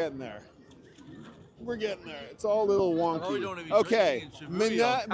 Getting there. We're getting there. It's all a little wonky. Okay. Manet.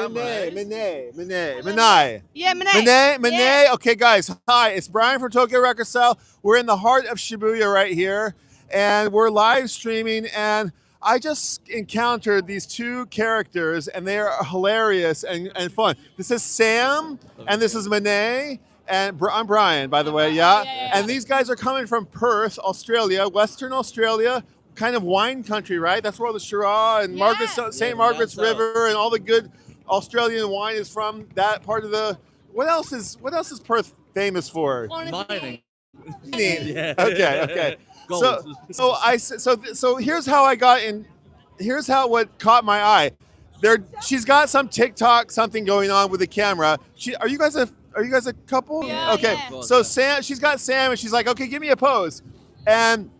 Yeah, Manet. Manet. Okay, guys. Hi, it's Brian from Tokyo Record Style. We're in the heart of Shibuya right here, and we're live streaming. And I just encountered these two characters, and they are hilarious and fun. This is Sam, and this is Manet. And I'm Brian, by the way, yeah. And these guys are coming from Perth, Australia, Western Australia, kind of wine country, right? That's where all the Shiraz and St. Margaret's River and all the good Australian wine is from that part of the. What else is Perth famous for? Mining. Yeah. Okay. So here's how I got in. Here's how what caught my eye. She's got some TikTok something going on with the camera. Are you guys a couple? Yeah, okay. Yeah. So she's got Sam, and she's like, okay, give me a pose. And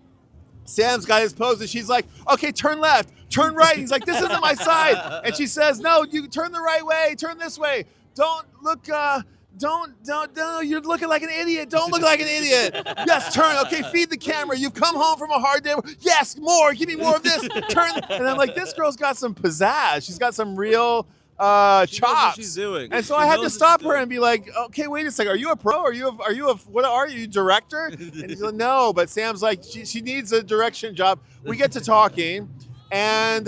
Sam's got his pose, and she's like, okay, turn left, turn right. He's like, this isn't my side. And she says, no, you turn the right way, turn this way. Don't look, don't, you're looking like an idiot. Don't look like an idiot. Yes, turn. Okay, feed the camera. You've come home from a hard day. Yes, more. Give me more of this. Turn. And I'm like, this girl's got some pizzazz. She's got some real chops. What she's doing. And so I had to stop her and be like, okay, wait a second. Are you a pro? Are you what are you, director? And he's like, no, but Sam's like, she needs a direction job. We get to talking, and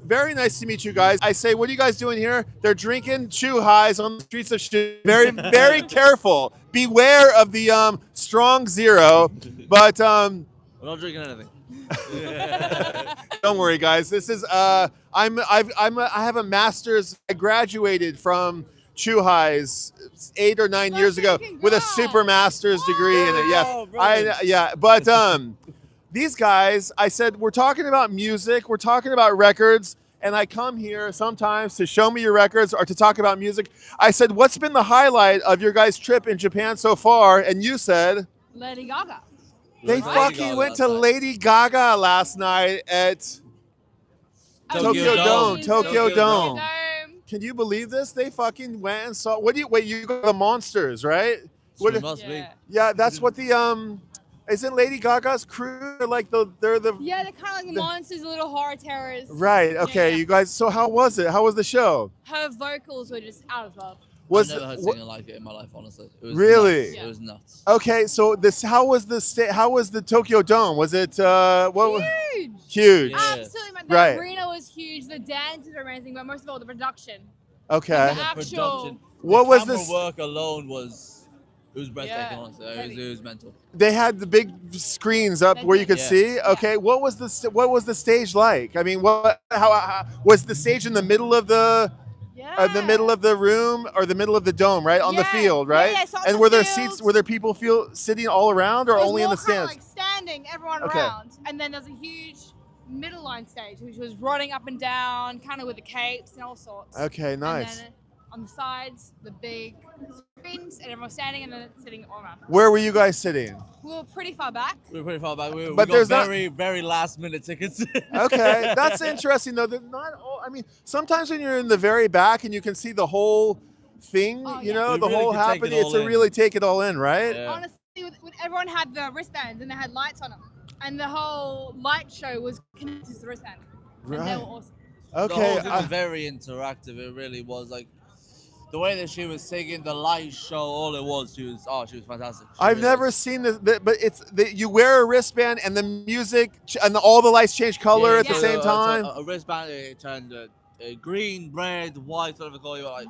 very nice to meet you guys. I say, what are you guys doing here? They're drinking chew highs on the streets of Shibuya. Very, very careful. Beware of the strong zero. But we're not drinking anything. Don't worry, guys. This is I have a master's. I graduated from Chuhai's 8 or 9 years ago with a super master's degree in it. Yeah, But these guys, I said, we're talking about music, we're talking about records, and I come here sometimes to show me your records or to talk about music. I said, what's been the highlight of your guys' trip in Japan so far? And you said Lady Gaga. They fucking went to Lady Gaga last night at Tokyo Dome. Can you believe this? They fucking went and saw. You go to the Monsters, right? Must be. Yeah, that's what the Isn't Lady Gaga's crew like they're the Yeah, they're kind of like the Monsters, the little horror terrors. Right. Okay, you guys. So how was it? How was the show? Her vocals were just out of love. I've never heard singing like it in my life, honestly. It was really? Nuts. It was nuts. Okay, so how was the Tokyo Dome? Was it huge? Huge. Yeah. Absolutely. The arena was huge. The dances were amazing, but most of all, the production. Okay. Like the actual. What was the this? Work alone was breathtaking, honestly. It was mental. They had the big screens up where you could see. Okay, what was the stage like? I mean, how was the stage in the middle of the middle of the room or the middle of the dome, right? On the field, right? Yeah, so and were there seats? Were there people sitting all around or only in the stands? Like standing, everyone around, and then there's a huge middle line stage which was running up and down, kind of with the capes and all sorts. Okay, nice. And then on the sides, the big screens, and everyone standing and then sitting all around. Where were you guys sitting? We were pretty far back. We got very last minute tickets. Okay, that's interesting though. They're not all. I mean, sometimes when you're in the very back and you can see the whole thing, the whole happening, it's to really take it all in, right? Yeah. Honestly, everyone had the wristbands and they had lights on them, and the whole light show was connected to the wristband. Right. And they were awesome. Okay. The whole thing was very interactive. It really was like. The way that she was singing, the light show, all it was, she was fantastic. I've never seen this, but you wear a wristband and the music and all the lights change color at the same time. A wristband, it turned green, red, white, whatever color you like,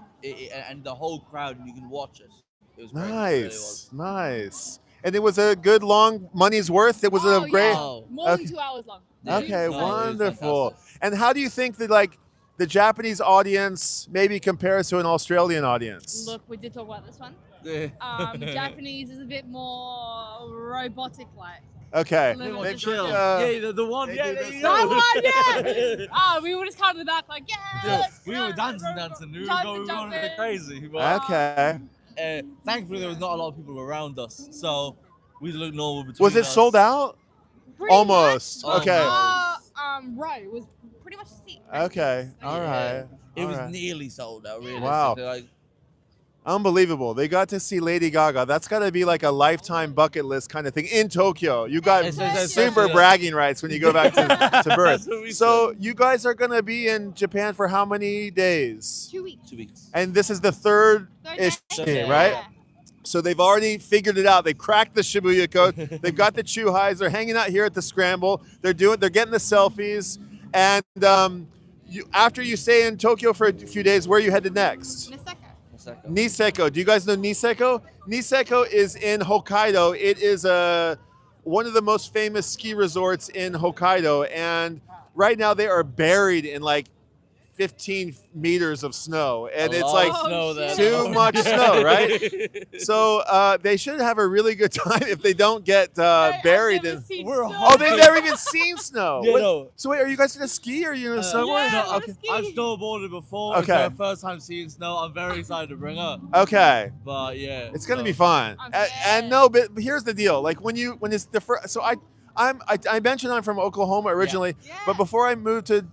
and the whole crowd, and you can watch it. It was great. Nice, nice. And it was a good long money's worth. It was a great. More than 2 hours long. Okay, wonderful. And how do you think that the Japanese audience maybe compares to an Australian audience? Look, we did talk about this one. Japanese is a bit more robotic-like. Okay. Chill. The one. We were just kind of in the back, like, we were dancing. We were going a bit crazy. Okay. Thankfully, there was not a lot of people around us, so we looked normal between Was it us. sold out? Almost. Okay. Right. It was pretty much a seat. Okay. All right. It was nearly sold out, really. Wow. Unbelievable. They got to see Lady Gaga. That's got to be like a lifetime bucket list kind of thing in Tokyo. You got super bragging rights when you go back to Perth. So you guys are going to be in Japan for how many days? 2 weeks. 2 weeks. And this is the third-ish day, right? Yeah. So they've already figured it out. They cracked the Shibuya code. They've got the chew highs. They're hanging out here at the Scramble. They're getting the selfies. And after you stay in Tokyo for a few days, where are you headed next? Niseko. Do you guys know Niseko? Niseko is in Hokkaido. It is one of the most famous ski resorts in Hokkaido. And right now they are buried in like 15 meters of snow, and it's like too much snow, right? So they should have a really good time if they don't get buried. They've never even seen snow. So wait, are you guys gonna ski or are you gonna snowboard? Yeah, Okay. I've snowboarded before. Okay. It's my first time seeing snow. I'm very excited to bring up. Okay. But yeah, It's gonna be fun. And no, but here's the deal. Like when it's the first, so I mentioned I'm from Oklahoma originally, but before I moved to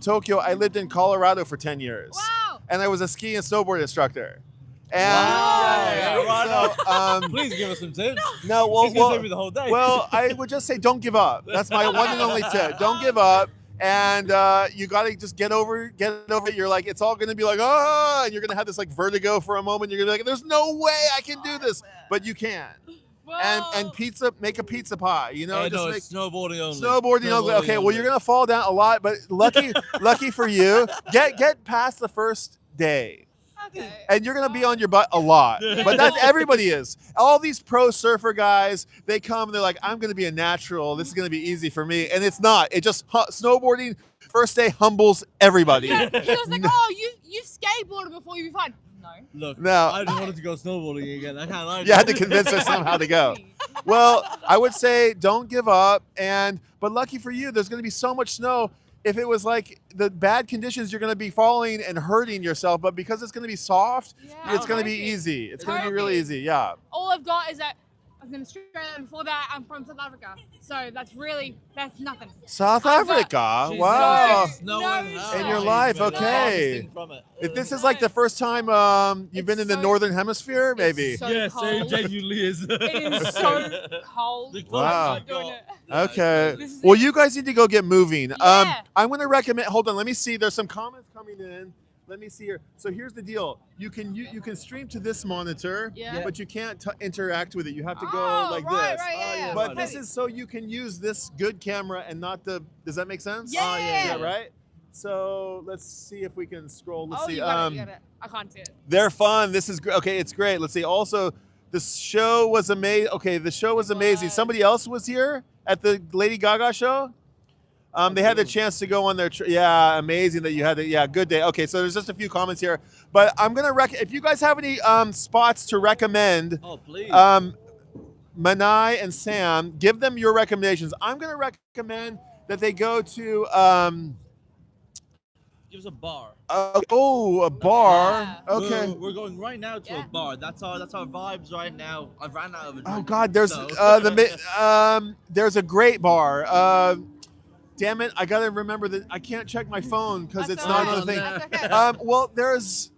Tokyo, I lived in Colorado for 10 years. Wow. And I was a ski and snowboard instructor. And please give us some tips. No, well, It's gonna take me the whole day. well, I would just say don't give up. That's my one and only tip. Don't give up. And you got to just get over it. You're like, it's all going to be like, oh, and you're going to have this like vertigo for a moment. You're going to be like, there's no way I can do this. But you can. And make a pizza pie, it's snowboarding only. Snowboarding only. Okay, well you're gonna fall down a lot, but lucky for you, get past the first day. Okay. And you're gonna be on your butt a lot. But that's everybody is. All these pro surfer guys, they come, they're like, I'm gonna be a natural, this is gonna be easy for me. And it's not. It just snowboarding first day humbles everybody. Yeah, he was like, oh, you've skateboarded before, you'll be fine. No. Look, No. I just wanted to go snowboarding again. I can't lie. You had to convince her somehow to go. Well, I would say don't give up. But lucky for you, there's going to be so much snow. If it was like the bad conditions, you're going to be falling and hurting yourself. But because it's going to be soft, it's going to be easy. It's going to be really easy. Yeah. All I've got is that I was in Australia, and before that, I'm from South Africa. So that's nothing. South Africa? Wow. In your life, but okay. If this is like the first time you've been in the Northern Hemisphere, maybe. Yes, it genuinely is. It is so cold. Wow. Doing it. Okay. Well, you guys need to go get moving. Yeah. I'm going to recommend. Hold on. Let me see. There's some comments coming in. Let me see here. So here's the deal. You can stream to this monitor, but you can't interact with it. You have to go like this. Right, but this is so you can use this good camera and not the. Does that make sense? Yeah. Right. So let's see if we can scroll. Let's see. You got it. I can't see it. They're fun. This is okay. It's great. Let's see. Also, the show was amazing. Okay, the show was amazing. Somebody else was here at the Lady Gaga show. They had the chance to go on their amazing that you had good day. Okay, so there's just a few comments here, but I'm gonna if you guys have any spots to recommend, please. Manai and Sam, give them your recommendations. I'm gonna recommend that they go to Give us a bar. a bar. Yeah. Okay. We're going right now to a bar. That's our vibes right now. I've ran out of a drink. Oh God, there's there's a great bar. Damn it! I gotta remember that I can't check my phone because it's not on the thing. That's okay. Well, there's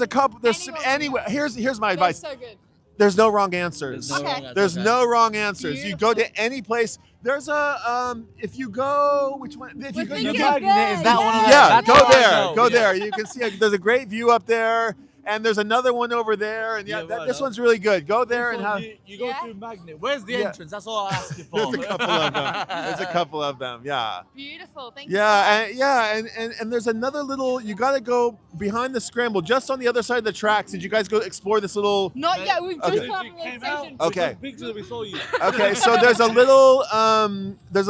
a couple. Anyway. Here's my advice. So good. There's no wrong answers. There's No wrong answers. Beautiful. You go to any place. There's a if you go which one? If you go, Is that one of them? yeah, That's go how I there. know. Go there. You can see there's a great view up there, and there's another one over there, and this one's really good. Go there and have. You go through Magnet. Where's the entrance? That's all I ask you for. There's a couple of them. Yeah. Beautiful. Thank you. And there's another little. You got to go behind the Scramble, just on the other side of the tracks. Did you guys go explore this little? Not yet. We've just Okay. come from the station. Okay. Picture that we saw you. Okay, so there's a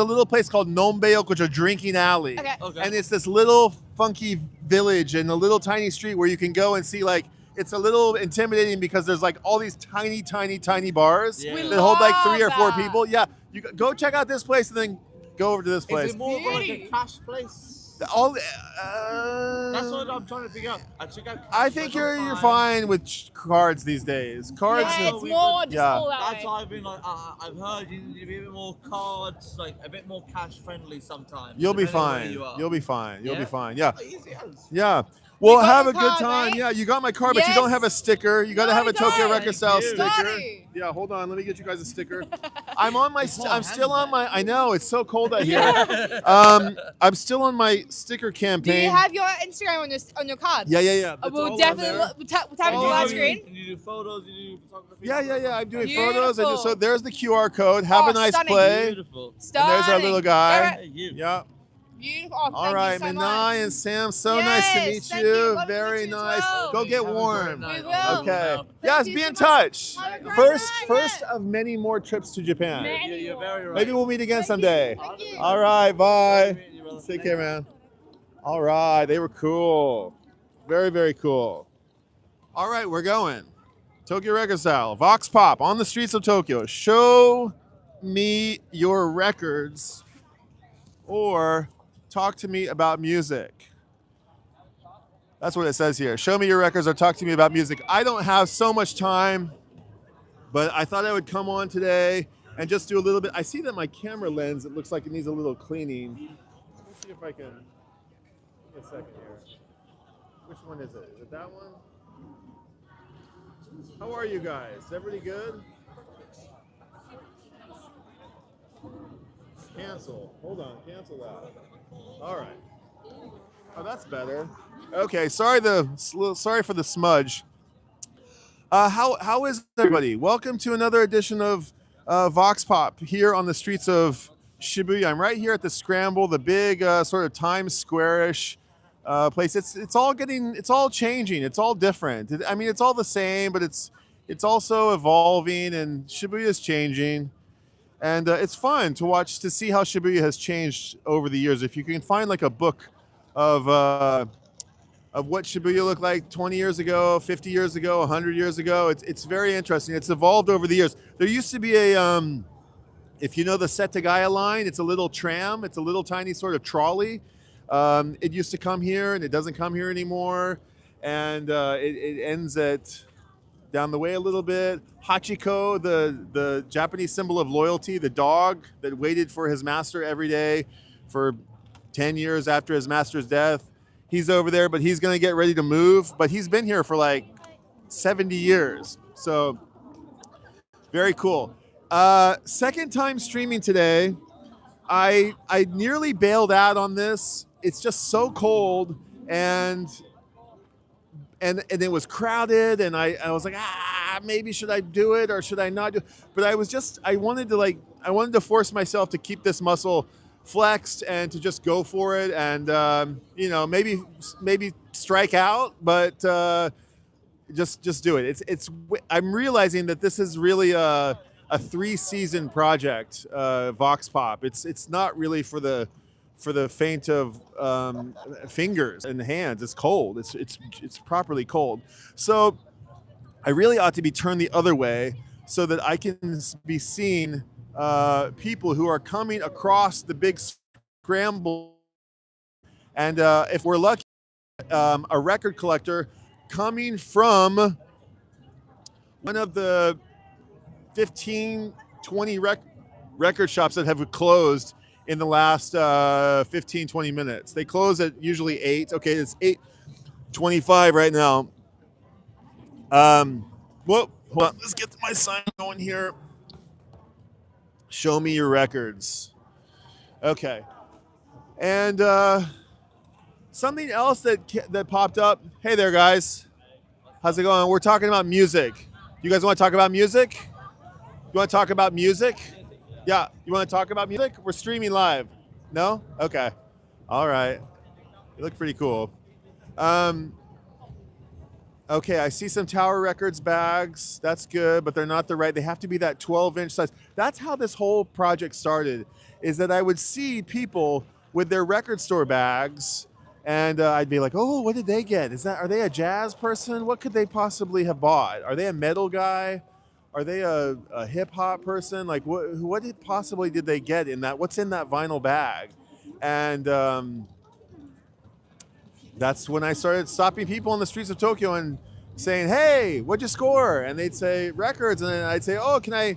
little place called Nombeok, which is a drinking alley. Okay. And it's this little funky village and a little tiny street where you can go and see like it's a little intimidating because there's like all these tiny bars Yeah. that hold like 3 or 4 that. people. Yeah, you go check out this place and then go over to this place. Is it more of like a Beauty. cash place? All That's what I'm trying to figure out. I think you're fine with cards these days. Cards. Yeah, it's more just all that That's way. why I've been like, I've heard you need to be a bit more cards, like a bit more cash friendly sometimes. You'll be depending on where fine. you are. You'll be fine. You'll be Yeah? fine. Yeah. Easy as. Yeah. Well, got have your a good card, time. mate? Yeah, you got my card, but you don't have a Yes. sticker. You got to No, have a I Tokyo don't. Record Style Thank you. sticker. Got Yeah, hold on. Let me get you guys a sticker. I'm on my. It's more I'm still on my. handbag. I know it's so cold out here. Yeah. I'm still on my sticker Do campaign. you have your Instagram on your card? Yeah. That's We'll all definitely on there. we'll tap it All to the on last there. screen. And you do photos, you do photography. Yeah. I'm doing Beautiful. photos. So there's the QR code. Have a nice Stunning. play. Beautiful. And there's our little guy. Alright. Hey, you. Yeah. Beautiful. Oh, All thank right, you so Manai much. and Sam. So nice to Yes, meet thank you. you. Love to Very meet you as nice. well. Go get Have a great warm. night. We will. Okay. Thank Yes, you be so in much. touch. Have a great First night. of many more trips to Japan. You're very right. Maybe we'll meet again Thank someday. you. Thank you. All right, bye. Meeting you, brother. Take care, man. All right, they were cool. Very, very cool. All right, we're going. Tokyo Record Style, Vox Pop on the streets of Tokyo. Show me your records or talk to me about music. That's what it says here. Show me your records or talk to me about music. I don't have so much time, but I thought I would come on today and just do a little bit. I see that my camera lens, it looks like it needs a little cleaning. Let's see if I can. Give me a second here. Which one is it? Is it that one? How are you guys? Everybody good? Cancel. Hold on. Cancel that. All right. Oh, that's better. Okay. Sorry for the smudge. How is everybody? Welcome to another edition of Vox Pop here on the streets of Shibuya. I'm right here at the Scramble, the big sort of Times Square-ish place. It's all changing. It's all different. I mean, it's all the same, but it's also evolving, and Shibuya is changing. And it's fun to see how Shibuya has changed over the years. If you can find like a book of what Shibuya looked like 20 years ago, 50 years ago, 100 years ago, it's very interesting. It's evolved over the years. There used to be if you know the Setagaya line, it's a little tram. It's a little tiny sort of trolley. It used to come here, and it doesn't come here anymore. And it ends down the way a little bit. Hachiko, the Japanese symbol of loyalty, the dog that waited for his master every day for 10 years after his master's death. He's over there, but he's going to get ready to move. But he's been here for like 70 years. So very cool. Second time streaming today. I nearly bailed out on this. It's just so cold and it was crowded, and I was like, maybe should I do it or should I not do it? But I wanted to force myself to keep this muscle flexed and to just go for it, and maybe strike out, but just do it. I'm realizing that this is really a 3-season project, Vox Pop. It's not really for the faint of fingers and hands. It's cold. It's properly cold. So I really ought to be turned the other way so that I can be seeing people who are coming across the big scramble. And if we're lucky, a record collector coming from one of the 15, 20 record shops that have closed in the last 15, 20 minutes. They close at usually 8. Okay, it's 8:25 right now. Hold on. Let's get my sign going here. Show me your records. Okay. And something else that popped up. Hey there, guys. How's it going? We're talking about music. You guys want to talk about music? You want to talk about music? Yeah, you want to talk about music? We're streaming live. No? Okay. All right. You look pretty cool. Okay, I see some Tower Records bags. That's good, but they're not they have to be that 12-inch size. That's how this whole project started, is that I would see people with their record store bags, and I'd be like, oh, what did they get? Are they a jazz person? What could they possibly have bought? Are they a metal guy? Are they a hip hop person? Like, what possibly did they get in that? What's in that vinyl bag? And that's when I started stopping people on the streets of Tokyo and saying, "Hey, what'd you score?" And they'd say records, and then I'd say, "Oh, can I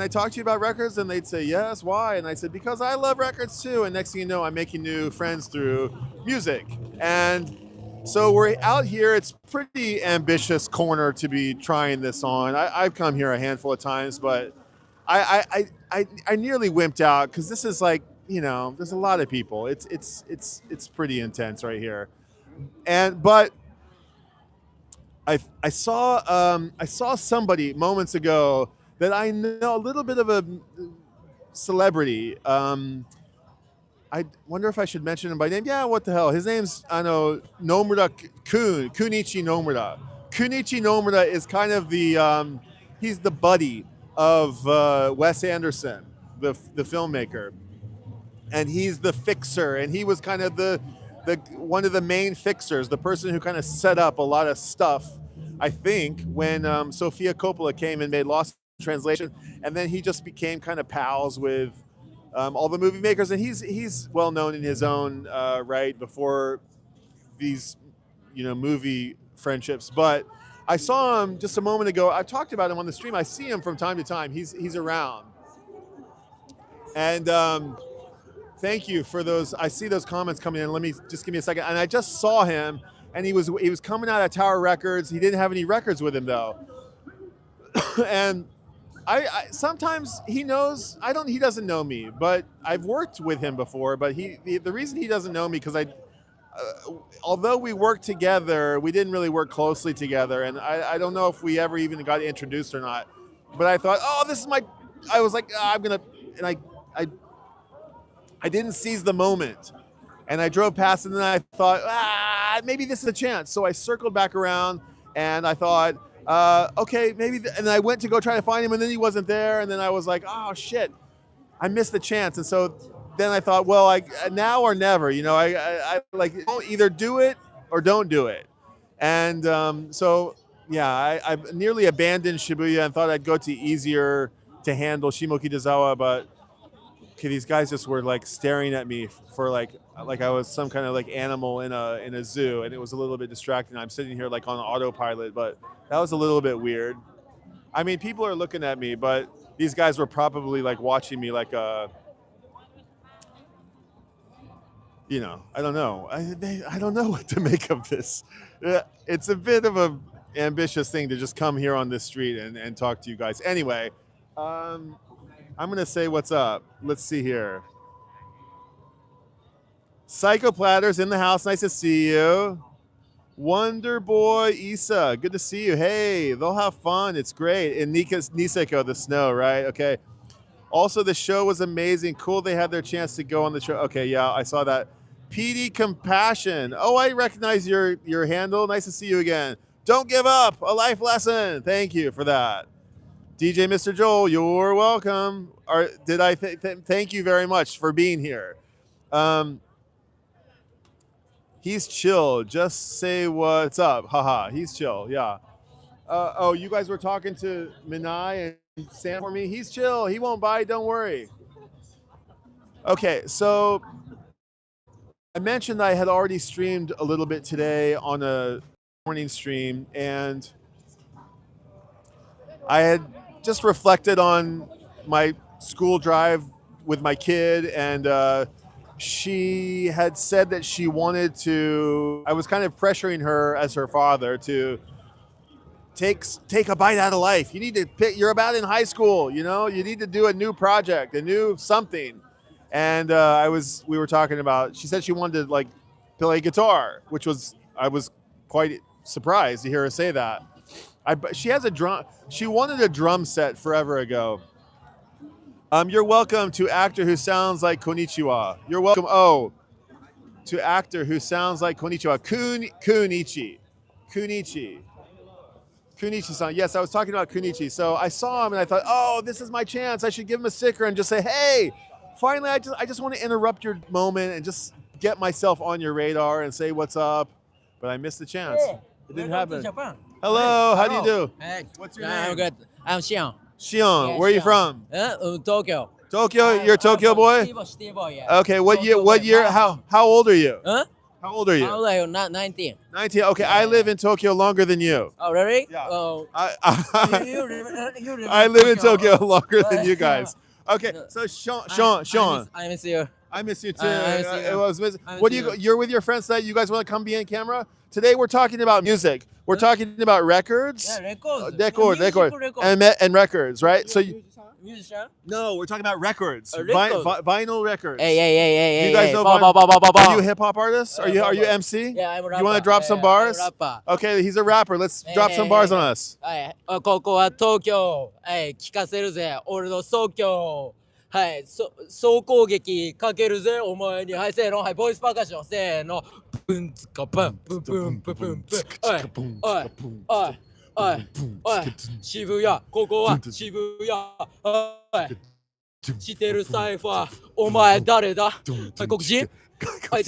talk to you about records?" And they'd say, "Yes, why?" And I said, "Because I love records too." And next thing you know, I'm making new friends through music. And So we're out here. It's pretty ambitious corner to be trying this on. I've come here a handful of times, but I nearly wimped out because this is like, you know, there's a lot of people. It's pretty intense right here, but I saw somebody moments ago that I know, a little bit of a celebrity. I wonder if I should mention him by name. Yeah, what the hell? His name's, I know, Nomura Kunichi Nomura. Kunichi Nomura is kind of the he's the buddy of Wes Anderson, the filmmaker, and he's the fixer, and he was kind of the one of the main fixers, the person who kind of set up a lot of stuff, I think, when Sofia Coppola came and made Lost in Translation, and then he just became kind of pals with all the movie makers, and he's well known in his own right before these, you know, movie friendships. But I saw him just a moment ago. I talked about him on the stream. I see him from time to time. He's around, and thank you for those. I see those comments coming in. Let me just give me a second. And I just saw him, and he was coming out of Tower Records. He didn't have any records with him though, and I sometimes he knows. He doesn't know me, but I've worked with him before. But the reason he doesn't know me because although we worked together, we didn't really work closely together, and I don't know if we ever even got introduced or not. But I thought, oh, this is my. I was like, I'm gonna, and I didn't seize the moment, and I drove past, and then I thought, maybe this is a chance. So I circled back around, and I thought, okay, maybe. And I went to go try to find him, and then he wasn't there, and then I was like, oh shit, I missed the chance. And so then I thought, well, now or never, you know, I like either do it or don't do it. And so yeah, I nearly abandoned Shibuya and thought I'd go to easier to handle Shimokitazawa, but okay, these guys just were like staring at me for like I was some kind of like animal in a zoo, and it was a little bit distracting. I'm sitting here like on autopilot, but that was a little bit weird. I mean, people are looking at me, but these guys were probably like watching me like a, you know, I don't know. I don't know what to make of this. It's a bit of a ambitious thing to just come here on this street and talk to you guys. Anyway, I'm going to say what's up. Let's see here. Psycho Platter's in the house. Nice to see you. Wonder Boy Issa, good to see you. Hey, they'll have fun. It's great. In Niseko, the snow, right? Okay. Also, the show was amazing. Cool they had their chance to go on the show. Okay, yeah, I saw that. PD Compassion. Oh, I recognize your handle. Nice to see you again. Don't give up. A life lesson. Thank you for that. DJ Mr. Joel, you're welcome. Did I thank you very much for being here. He's chill. Just say what's up. Haha. He's chill. Yeah. Oh, you guys were talking to Minai and Sam for me. He's chill. He won't bite. Don't worry. Okay, so I mentioned I had already streamed a little bit today on a morning stream, and I had just reflected on my school drive with my kid, and she had said that she wanted to, I was kind of pressuring her as her father to take a bite out of life. You need to pick, you're about in high school, you know, you need to do a new project, a new something. And we were talking about, she said she wanted to like play guitar, which was, I was quite surprised to hear her say that. She has a drum, she wanted a drum set forever ago. You're welcome to actor who sounds like Konnichiwa. You're welcome, to actor who sounds like Konnichiwa. Kunichi-san. Yes, I was talking about Kunichi. So I saw him and I thought, oh, this is my chance. I should give him a sticker and just say, hey, finally, I just want to interrupt your moment and just get myself on your radar and say what's up. But I missed the chance. Hey, it didn't happen. Japan. Hello, how do you do? Hey, What's your name? I'm good. I'm Xion. Shion, Yeah, where are you Shion. from? Tokyo. Tokyo, you're a Tokyo boy? City boy, yeah. Okay, what Tokyo year, boy. how old are you? Huh? How old are you? I'm like not 19. 19, okay, I live in Tokyo longer than you. Oh, really? Yeah. Oh, I you live live in Tokyo longer than you guys. Okay, No. so Sean, I miss you. I miss you too. I miss you. It was miss- I miss what do you? you. You're with your friends tonight. You guys want to come be on camera? Today we're talking about music. We're talking about records. Yeah, records. Record. And records, right? So you, Musician. no, we're talking about records. Records. Vinyl records. Hey. You guys know Ba, vinyl- ba, ba, ba, ba. Are you a hip hop artist? Are you MC? Yeah, I'm a rapper. You want to drop some bars? I'm a rapper. Okay, he's a rapper. Let's drop some hey, bars hey. on us. はい、ここは東京、はい、聞かせるぜ、俺の即興、はい、総攻撃かけるぜ、お前に、はい、せーの、はい、ボイスパーカッション、せーの、ブンツカブン、ブンブンブンブンブン、おい、渋谷、ここは渋谷、はい、してるサイファー、お前誰だ？外国人？相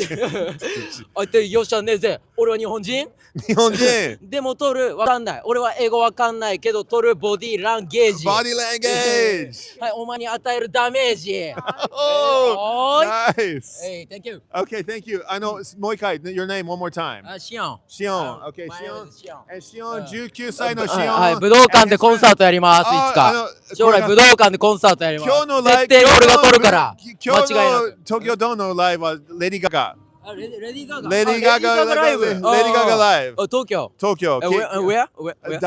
手よっしゃねえぜ、俺は日本人？日本人。でも取るわかんない。俺は英語わかんないけど取るボディーランゲージ。 Body language. はい、お前に与えるダメージ。Oh, nice. Hey, thank you. Okay, thank you. I know, Moikai, your name one more time. シオン。 Shion. Okay, My name Shion. is Shion. And Shion, 19歳の Shion. はい、武道館でコンサートやります、いつか。将来武道館でコンサートやります。今日のライブ、絶対に俺が取るから。今日の間違いなく。東京ドームのライブはレディー・ガガ。レディー・ガガ。レディー・ガガライブ。レディー・ガガライブ。東京。東京。Where?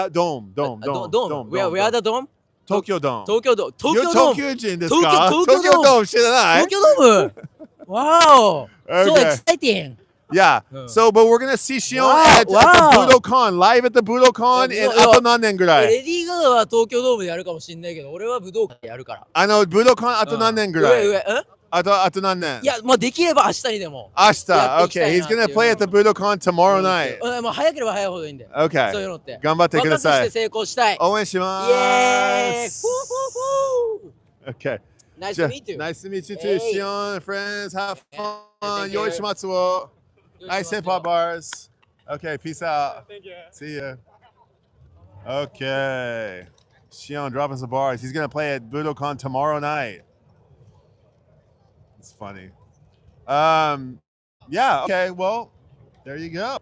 Dome. Where the dome? 東京ドーム。東京ドーム。東京ドーム。東京人ですか？東京ドーム知らない？東京ドーム Wow! So Okay. exciting! Yeah. So, but we're gonna see Shion at the Wow. Budokan, live at the Budokan in あと何年ぐらい？レディー・ガガは東京ドームでやるかもしんないけど、俺は武道館でやるから。Budokan あと何年ぐらい？あと何年？いや、まあできれば明日にでも。明日。Okay, he's gonna play at the Budokan tomorrow night. もう早ければ早いほどいいんだよ。 Okay. そういうのって。頑張ってください。若くして成功したい。応援しまイエーイ。す。Okay. Nice to meet you. Nice to meet you too, Shion. Friends, have fun. 良い週末を。Nice hip hop bars. Okay, peace out. Thank you. See ya. Okay. Shion dropping some bars. He's gonna play at Budokan tomorrow night. It's funny. Yeah, okay, well, there you go.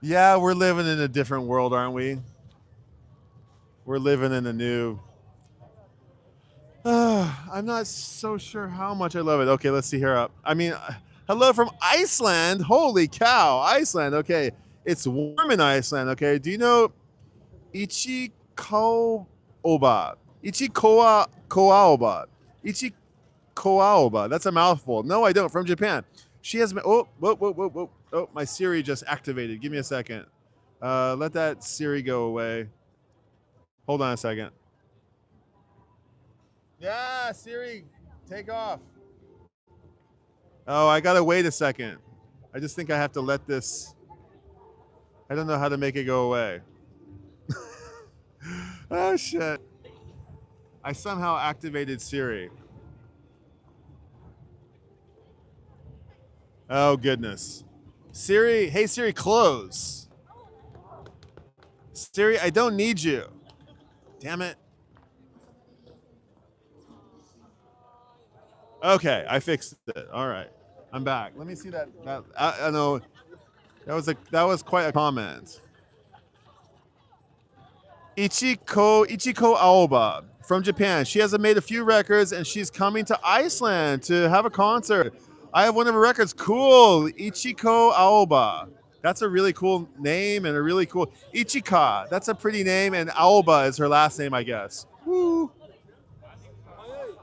Yeah, we're living in a different world, aren't we? We're living in a new. I'm not so sure how much I love it. Okay, let's see here. I mean, hello from Iceland. Holy cow, Iceland. Okay, it's warm in Iceland. Okay, do you know Ichikoaoba? Ichikoaoba. Ichikoaoba. That's a mouthful. No, I don't. From Japan. She has. Oh, my Siri just activated. Give me a second. Let that Siri go away. Hold on a second. Yeah, Siri, take off. Oh, I gotta wait a second. I just think I have to let this. I don't know how to make it go away. Oh, shit. I somehow activated Siri. Oh, goodness. Siri, hey, Siri, close. Siri, I don't need you. Damn it. Okay, I fixed it. All right, I'm back. Let me see that. I know that was quite a comment. Ichiko Aoba from Japan. She has made a few records, and she's coming to Iceland to have a concert. I have one of her records. Cool, Ichiko Aoba. That's a really cool name and a really cool Ichika. That's a pretty name, and Aoba is her last name, I guess. Woo.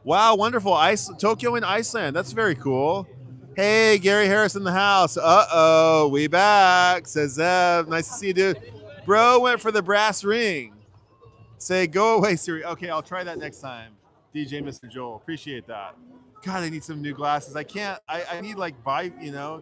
Wow, wonderful. Tokyo and Iceland. That's very cool. Hey, Gary Harris in the house. Uh-oh, we back, says Zev. Nice to see you, dude. Bro went for the brass ring. Say, go away, Siri. Okay, I'll try that next time. DJ Mr. Joel. Appreciate that. God, I need some new glasses. I can't. I need, like,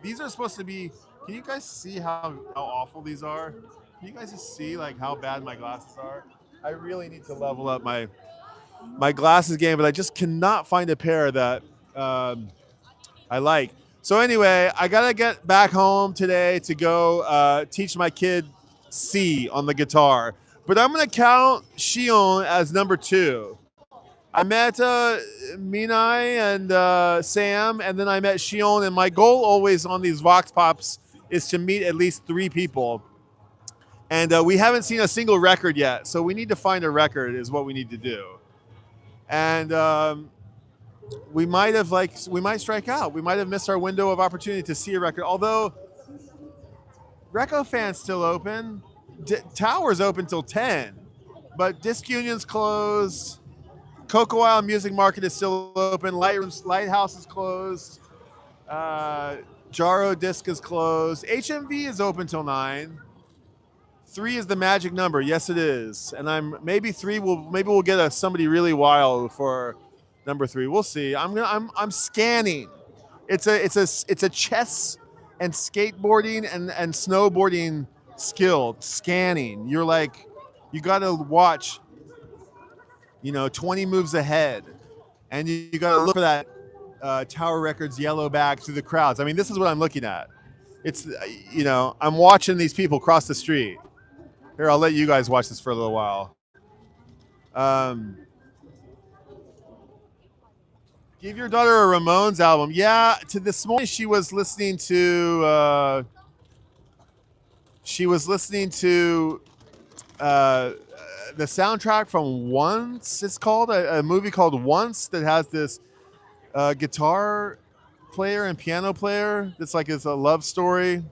these are supposed to be. Can you guys see how awful these are? Can you guys just see, like, how bad my glasses are? I really need to level up my glasses game, but I just cannot find a pair that I like. So anyway, I gotta get back home today to go teach my kid C on the guitar. But I'm gonna count Shion as number 2. I met Minai and Sam, and then I met Shion, and my goal always on these Vox Pops is to meet at least 3 people. And we haven't seen a single record yet, so we need to find a record is what we need to do. and we might strike out. We might have missed our window of opportunity to see a record. Although Reco Fan's still open, Tower's open till 10, but Disc Union's closed. Cocoa Island Music Market is still open. Lighthouse is closed. Jaro Disc is closed. HMV is open till 9. 3 is the magic number. Yes, it is. And maybe we'll get somebody really wild for number 3. We'll see. I'm scanning. It's a chess and skateboarding and snowboarding skill scanning. You're like, you got to watch, 20 moves ahead, and you got to look for that Tower Records yellow bag through the crowds. I mean, this is what I'm looking at. It's, I'm watching these people cross the street. Here, I'll let you guys watch this for a little while. Give your daughter a Ramones album. Yeah, this morning she was listening to the soundtrack from Once. It's called a movie called Once that has this guitar player and piano player. It's a love story.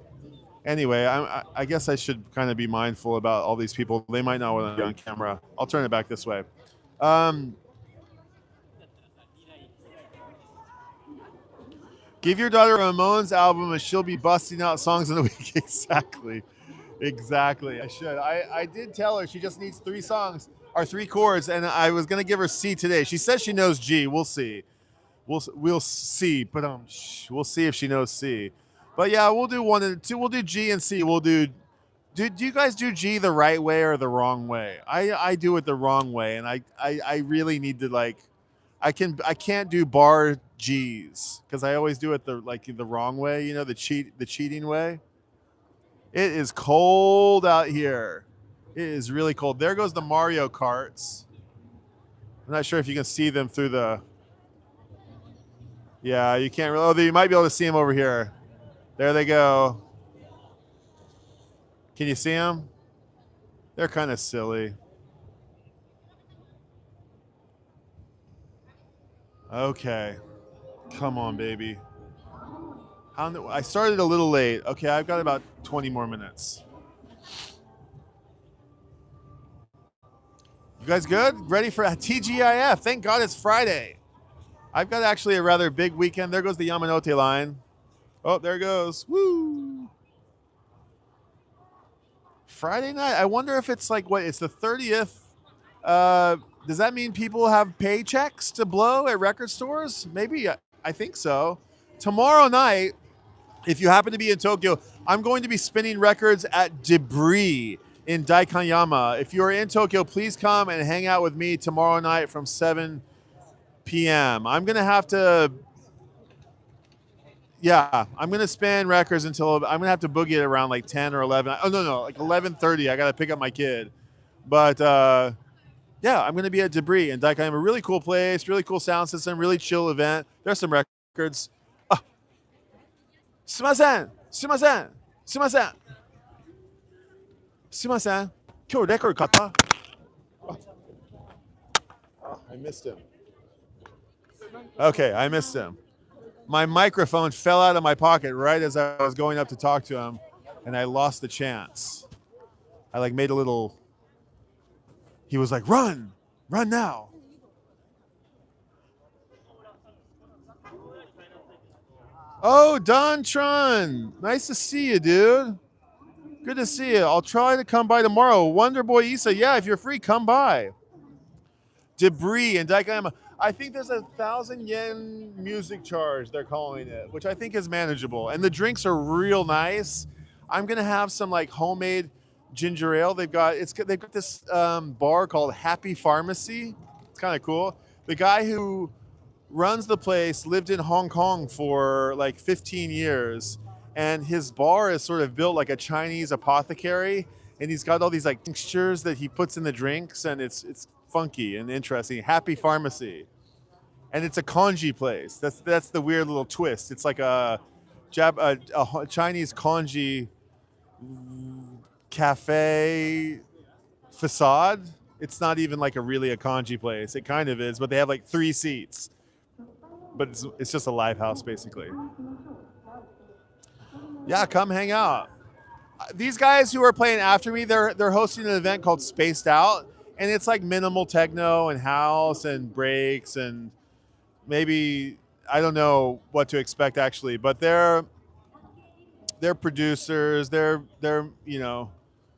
Anyway, I guess I should kind of be mindful about all these people. They might not want to be on camera. I'll turn it back this way. Give your daughter a Ramones album and she'll be busting out songs in the week. Exactly. I should. I did tell her she just needs 3 songs or 3 chords, and I was going to give her C today. She says she knows G. We'll see. We'll see. But we'll see if she knows C. But yeah, we'll do 1 and 2. We'll do G and C. We'll do you guys do G the right way or the wrong way? I do it the wrong way, and I really need to I can't do bar G's because I always do it the wrong way, the cheating way. It is cold out here. It is really cold. There goes the Mario Karts. I'm not sure if you can see them through the. Yeah, you can't really. Oh, you might be able to see them over here. There they go. Can you see them? They're kind of silly. Okay. Come on, baby. I started a little late. Okay, I've got about 20 more minutes. You guys good? Ready for TGIF? Thank God it's Friday. I've got actually a rather big weekend. There goes the Yamanote line. Oh, there it goes. Woo! Friday night. I wonder if it's it's the 30th. Does that mean people have paychecks to blow at record stores? Maybe. I think so. Tomorrow night, if you happen to be in Tokyo, I'm going to be spinning records at Debris in Daikanyama. If you're in Tokyo, please come and hang out with me tomorrow night from 7 p.m. I'm going to have to... Yeah, I'm going to spin records until... I'm going to have to boogie it around 10 or 11. Oh, no, 11:30. I got to pick up my kid. But... yeah, I'm going to be at Debris in Daikanyama. Really cool place, really cool sound system, really chill event. There's some records. Sumimasen. 今日レコード買った? I missed him. Okay, I missed him. My microphone fell out of my pocket right as I was going up to talk to him, and I lost the chance. I made a little... He was like, run now. Oh, Don Tron. Nice to see you, dude. Good to see you. I'll try to come by tomorrow. Wonder Boy Issa, yeah, if you're free, come by. Debris in Daikanyama. I think there's 1,000 yen music charge, they're calling it, which I think is manageable. And the drinks are real nice. I'm going to have some homemade ginger ale. They've got this bar called Happy Pharmacy. It's kind of cool. The guy who runs the place lived in Hong Kong for 15 years, and his bar is sort of built like a Chinese apothecary, and he's got all these tinctures that he puts in the drinks, and it's funky and interesting. Happy Pharmacy, and it's a congee place. That's the weird little twist. It's like a Chinese congee cafe facade. it's not even like really a kanji place. It kind of is, but they have like 3 seats. But it's just a live house basically. Yeah, come hang out. These guys who are playing after me, they're hosting an event called Spaced Out, and it's like minimal techno and house and breaks and maybe I don't know what to expect actually, but they're producers, they're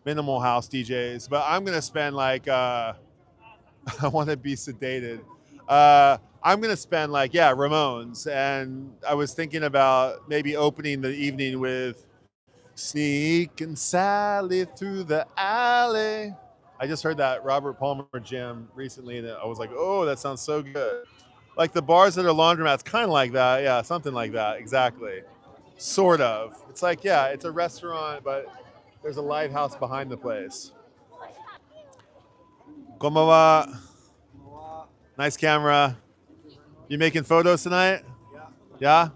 minimal house DJs. But I'm gonna spend like I want to be sedated. I'm gonna spend like Ramones, and I was thinking about maybe opening the evening with Sneak and Sally through the alley. I just heard that Robert Palmer jam recently, and I was like, oh, that sounds so good. Like the bars that are laundromats, kind of like that. Yeah, something like that. Exactly. Sort of. It's like, it's a restaurant, but there's a live house behind the place. Konbanwa. Nice camera. You making photos tonight? Yeah?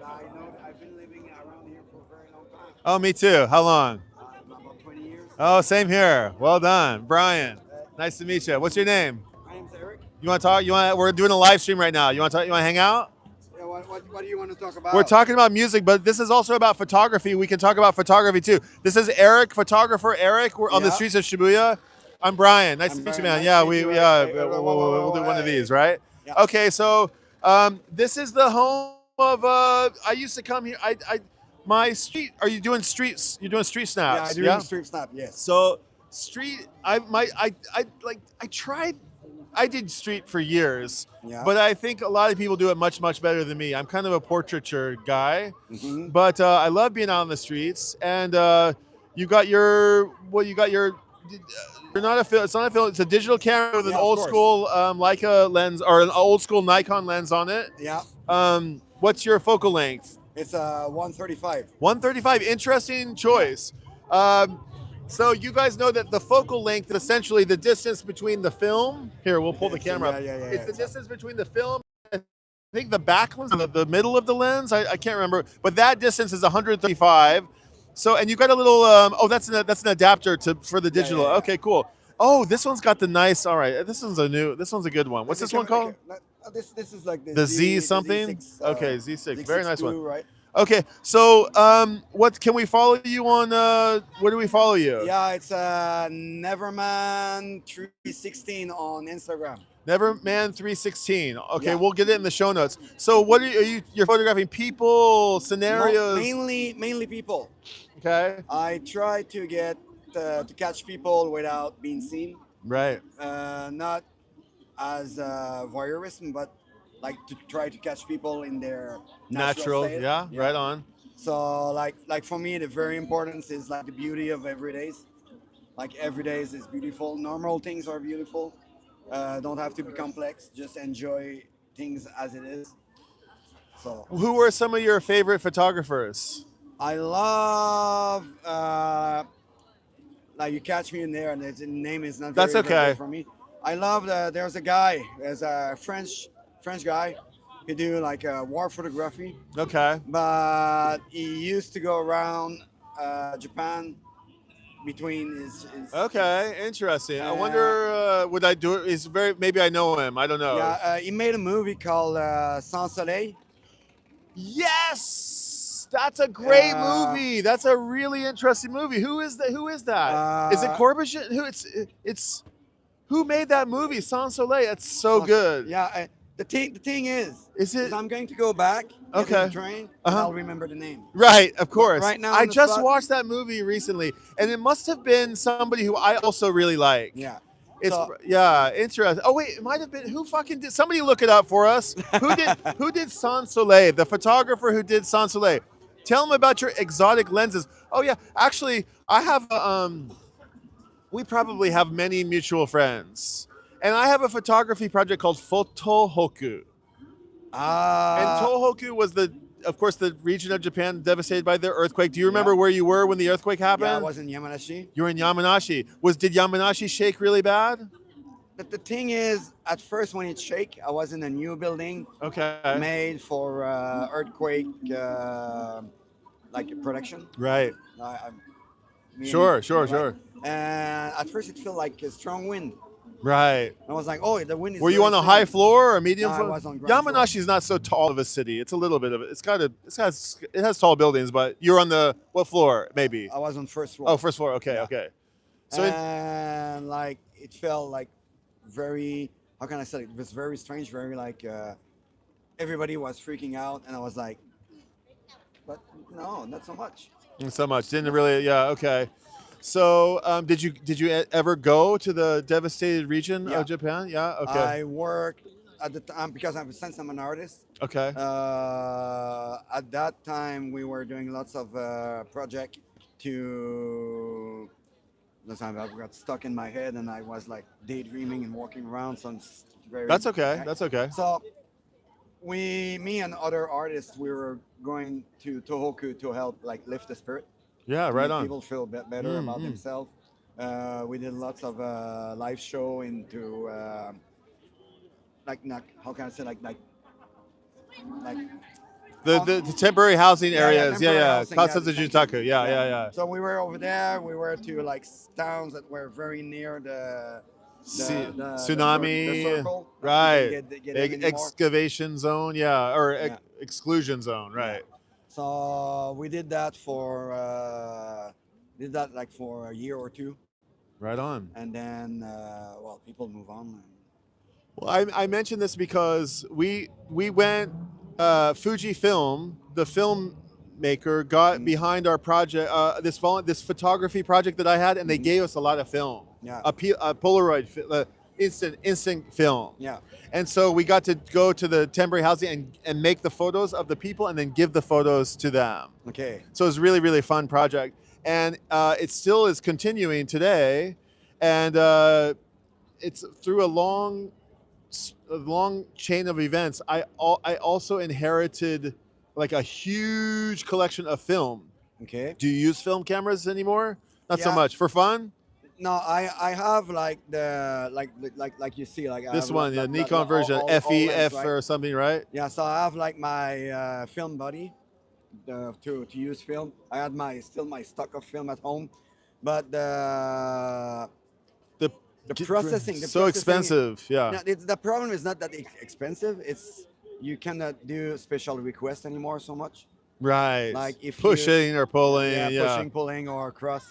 I've been living around here for a very long time. Oh, me too. How long? About 20 years. Oh, same here. Well done. Brian. Nice to meet you. What's your name? My name's Eric. You want to talk? We're doing a live stream right now. You want to talk? You want to hang out? Yeah, what do you want to talk about? We're talking about music, but this is also about photography. We can talk about photography too. This is Eric, photographer Eric. We're on the streets of Shibuya. I'm Brian. Nice to meet you, man. We'll do one of these, right? Yeah. Okay, so this is the home of. I used to come here. My street. Are you doing streets? You're doing street snaps. Yeah, I do street snap. Yes. So street. I tried. I did street for years, but I think a lot of people do it much, much better than me. I'm kind of a portraiture guy, but I love being out on the streets. And you got your. You're not a film. It's not a film. It's a digital camera with an old school Leica lens or an old school Nikon lens on it. Yeah. What's your focal length? It's 135. 135. Interesting choice. So you guys know that the focal length is essentially the distance between the film. Here, we'll pull the camera up. It's the distance between the film. I think the back lens, the middle of the lens. I can't remember, but that distance is 135. So, and you got a little. That's an adapter for the digital. Okay, cool. Oh, this one's got the nice. All right, this one's a good one. What's this one called? This is like the Z something. The Z6, okay, Z6. Very nice one. Right? Okay, so what can we follow you on? Where do we follow you? Yeah, it's Neverman316 on Instagram. Neverman316. Okay, we'll get it in the show notes. So, what are you? You're photographing people, scenarios. Mainly people. Okay. I try to get to catch people without being seen. Right. Not as voyeurism, but like to try to catch people in their natural state. Yeah, right on. So like for me, the very important is like the beauty of everydays. Like everydays is beautiful. Normal things are beautiful. Don't have to be complex. Just enjoy things as it is. So who are some of your favorite photographers? I love like you catch me in there, and the name is not. That's very, okay very good for me. I love there's a guy, there's a French guy. He do like war photography. Okay. But he used to go around Japan between his okay, interesting. I wonder would I do it? Maybe I know him. I don't know. Yeah, he made a movie called Sans Soleil. Yes, that's a great movie. That's a really interesting movie. Who is that? Is it Corbusier? Who made that movie? Sans Soleil. It's so good. Yeah. The thing is it? I'm going to go back. Get Okay. on the train. And I'll remember the name. Right, of course. Right now, I just watched that movie recently, and it must have been somebody who I also really like. Yeah. It's interesting. Oh wait, it might have been who fucking did. Somebody look it up for us. Who did Sans Soleil? The photographer who did Sans Soleil. Tell them about your exotic lenses. Oh yeah, actually, I have. We probably have many mutual friends. And I have a photography project called Photohoku. And Tohoku was of course, the region of Japan devastated by the earthquake. Do you remember where you were when the earthquake happened? Yeah, I was in Yamanashi. You were in Yamanashi. Did Yamanashi shake really bad? But the thing is, at first when it shake, I was in a new building. Okay. Made for earthquake like production. Right. Sure. Sure. And at first it felt like a strong wind. Right. I was like, oh, the wind is. Were you very on a strong. high floor or medium No, I floor? was on ground floor. Yamanashi's not so tall of a city. It's a little bit of it. It has tall buildings, but you're on the what floor? Maybe. I was on first floor. Oh, first floor. Okay, Yeah. okay. So and like it felt like very. How can I say it? It was very strange. Very like everybody was freaking out, and I was like, but no, not so much. so much didn't really. Yeah. Okay. So did you ever go to the devastated region Yeah. of Japan? Yeah. Okay. I worked at the time because since I'm an artist. Okay. At that time, we were doing lots of project to. That's time I got stuck in my head, and I was like daydreaming and walking around. So it's very. That's okay. That's okay. So, me and other artists, we were going to Tohoku to help like lift the spirit. Yeah. To Right make on. People feel better about themselves. We did lots of live show into like how can I say like The temporary housing areas. temporary Yeah. housing, yeah, Kasazu thank you. Jutaku. Yeah. So we were over there. We were to like towns that were very near the Tsunami. the circle. that we Right. didn't get in anymore. Excavation zone. Yeah. Or Yeah. exclusion zone. Right. So we did that for like for a year or two, Right on. and then well, people move on. Well, I mentioned this because we went Fujifilm, the filmmaker, got behind our project, this photography project that I had, and they gave us a lot of film, Yeah. a Polaroid, instant film. Yeah. And so we got to go to the temporary housing and make the photos of the people and then give the photos to them. Okay. So it was really, really fun project. And it still is continuing today. And it's through a long chain of events. I also inherited like a huge collection of film. Okay. Do you use film cameras anymore? Not so Yeah. much. For fun? No, I have like the like you see like I This have one, like, Nikon all- version, all FEF lens, right? or something, right? Yeah, so I have like my film buddy to use film. I had still my stock of film at home, but the processing. The so processing- expensive. Yeah. No, the problem is not that expensive. It's you cannot do special requests anymore so much. Right. Like if pushing or pulling. Yeah. pushing, pulling, or cross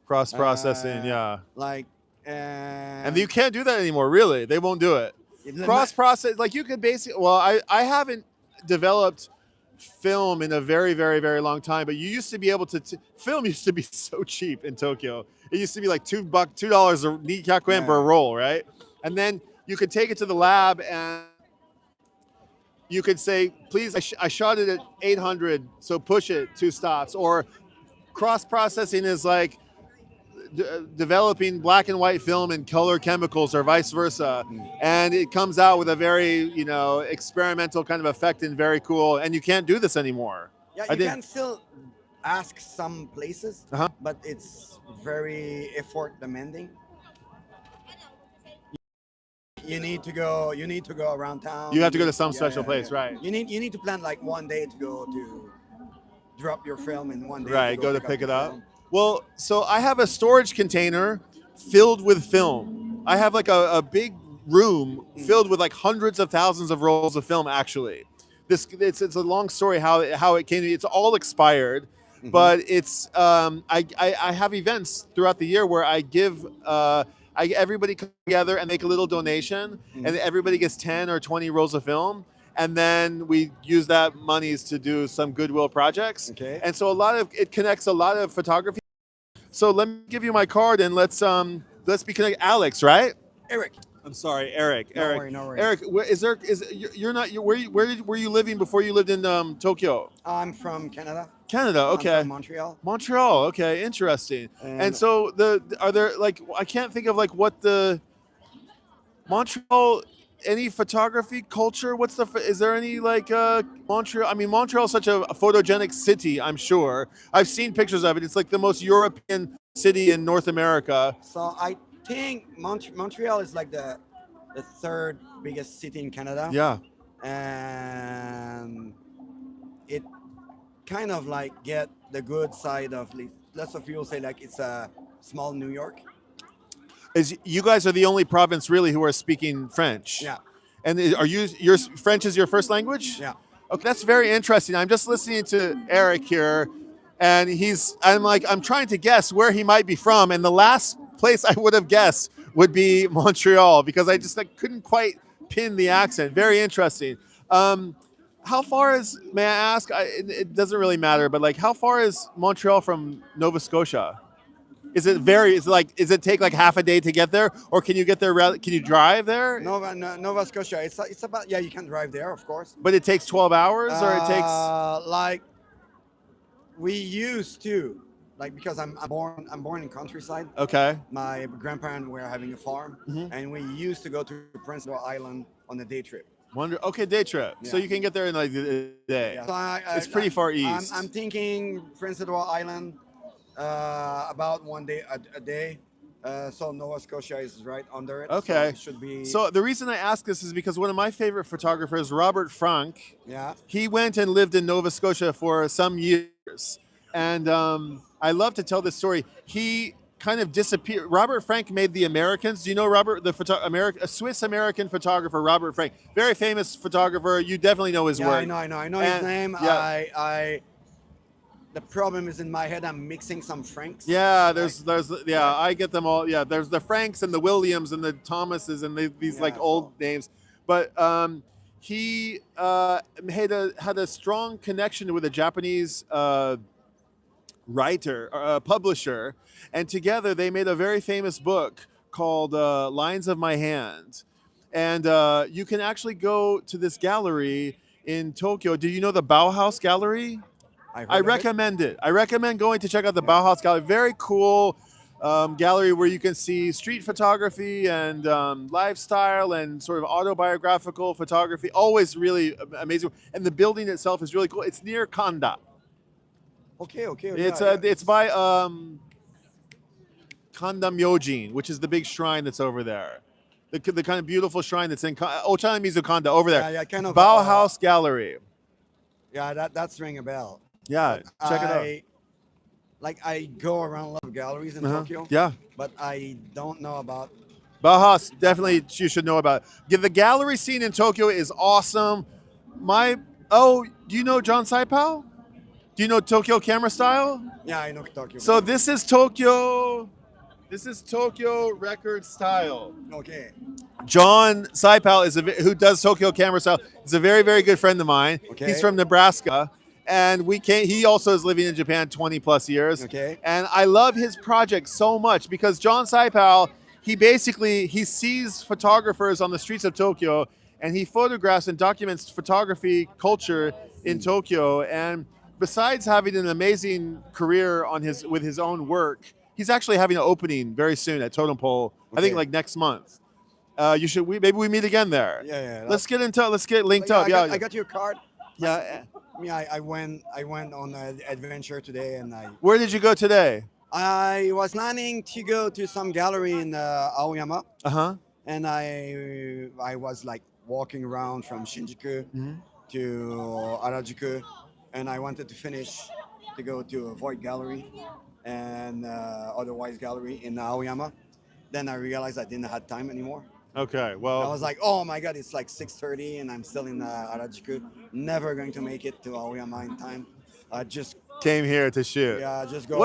Cross-processing. Yeah. like And you can't do that anymore, really. They won't do it. Cross-process, like you could basically, well, I haven't developed film in a very, very, very long time, but you used to be able to, film used to be so cheap in Tokyo. It used to be like $2 a nikyakuen per roll, right? And then you could take it to the lab and you could say, please, I shot it at 800, so push it 2 stops. Or cross-processing is like developing black and white film and color chemicals or vice versa. And it comes out with a very, experimental kind of effect and very cool. And you can't do this anymore. Yeah, I you think- can still ask some places, but it's very effort demanding. You need to go around town. You have to go to some Yeah, special yeah, place, yeah. right? You need to plan like one day to go to drop your film and one day Right, go to pick it the up. film. Well, so I have a storage container filled with film. I have like a big room filled with like hundreds of thousands of rolls of film. Actually, it's a long story how it came to be. It's all expired, but it's I have events throughout the year where I give everybody come together and make a little donation, and everybody gets 10 or 20 rolls of film. And then we use that monies to do some goodwill projects. Okay. And so it connects a lot of photography. So let me give you my card and let's be connected. Alex, right? Eric. I'm sorry, Eric. No Eric. worry, no worry. Eric, you're not where were you living before you lived in Tokyo? I'm from Canada. Canada, okay. I'm from Montreal. Montreal, okay, interesting. And And- so are there like I can't think of like what the Montreal any photography culture? Is there any like Montreal? I mean, Montreal is such a photogenic city. I'm sure I've seen pictures of it. It's like the most European city in North America. So I think Montreal is like the third biggest city in Canada. Yeah, And it kind of like get the good side of lots of people say like it's a small New York. is you guys are the only province really who are speaking French. Yeah. And are your French is your first language? Yeah. Okay, that's very interesting. I'm just listening to Eric here, and I'm trying to guess where he might be from, and the last place I would have guessed would be Montreal because I couldn't quite pin the accent. Very interesting. How far is, may I ask? It doesn't really matter, but like, how far is Montreal from Nova Scotia? Is it take like half a day to get there, or can you get there? Can you drive there? Nova Scotia. It's about, yeah. You can drive there, of course. But it takes 12 hours, or it takes. Like we used to, like, because I'm born in countryside. Okay. My grandparents were having a farm, Mhm. and we used to go to Prince Edward Island on a day trip. Okay, day trip. So Yeah. you can get there in like a day. Yeah. So It's pretty far east. I'm thinking Prince Edward Island, about one day a day. So Nova Scotia is right under it. Okay. So it should be. So the reason I ask this is because one of my favorite photographers, Robert Frank, Yeah. he went and lived in Nova Scotia for some years. And I love to tell this story. He kind of disappeared. Robert Frank made The Americans. Do you know Robert, a Swiss-American photographer, Robert Frank? Very famous photographer. You definitely know his Yeah, work. I know his And- name. yeah. The problem is in my head. I'm mixing some Franks. Yeah, I get them all. Yeah, there's the Franks and the Williams and the Thomases and these Yeah, like old names. But he had a strong connection with a Japanese writer, publisher, and together they made a very famous book called Lines of My Hand. And you can actually go to this gallery in Tokyo. Do you know the Bauhaus Gallery? I recommend it. I recommend going to check out the Bauhaus Gallery. Very cool gallery where you can see street photography and lifestyle and sort of autobiographical photography. Always really amazing. And the building itself is really cool. It's near Kanda. Okay. It's by Kanda Myojin, which is the big shrine that's over there. The kind of beautiful shrine that's in Ochana Mizukanda over there. Yeah, kind of. Bauhaus Gallery. Yeah, that's ring a bell. Yeah, check it out. Like I go around a lot of galleries in Tokyo. Yeah. But I don't know about. Bauhaus, definitely you should know about. Yeah, the gallery scene in Tokyo is awesome. Do you know John Saipao? Do you know Tokyo Camera Style? Yeah, I know Tokyo. So this is Tokyo Record Style. Okay. John Saipal who does Tokyo Camera Style. Is a very, very good friend of mine. Okay. He's from Nebraska. And he also is living in Japan 20 plus years. Okay. And I love his project so much because John Saipal, he sees photographers on the streets of Tokyo and he photographs and documents photography culture in Tokyo. And besides having an amazing career with his own work, he's actually having an opening very soon at Totem Pole. I think Okay. like next month. Maybe we meet again there. Yeah. Let's get linked up. I got your card. Yeah. I went on an adventure today, and Where did you go today? I was planning to go to some gallery in Aoyama, Uh-huh. and I was like walking around from Shinjuku Mhm. to Harajuku, and I wanted to finish to go to a Void Gallery and otherwise gallery in Aoyama. Then I realized I didn't have time anymore. Okay. I Well, was like, oh my god, it's like 6:30 and I'm still in Harajuku. Never going to make it to Aoyama in time. Just came here to shoot. just go.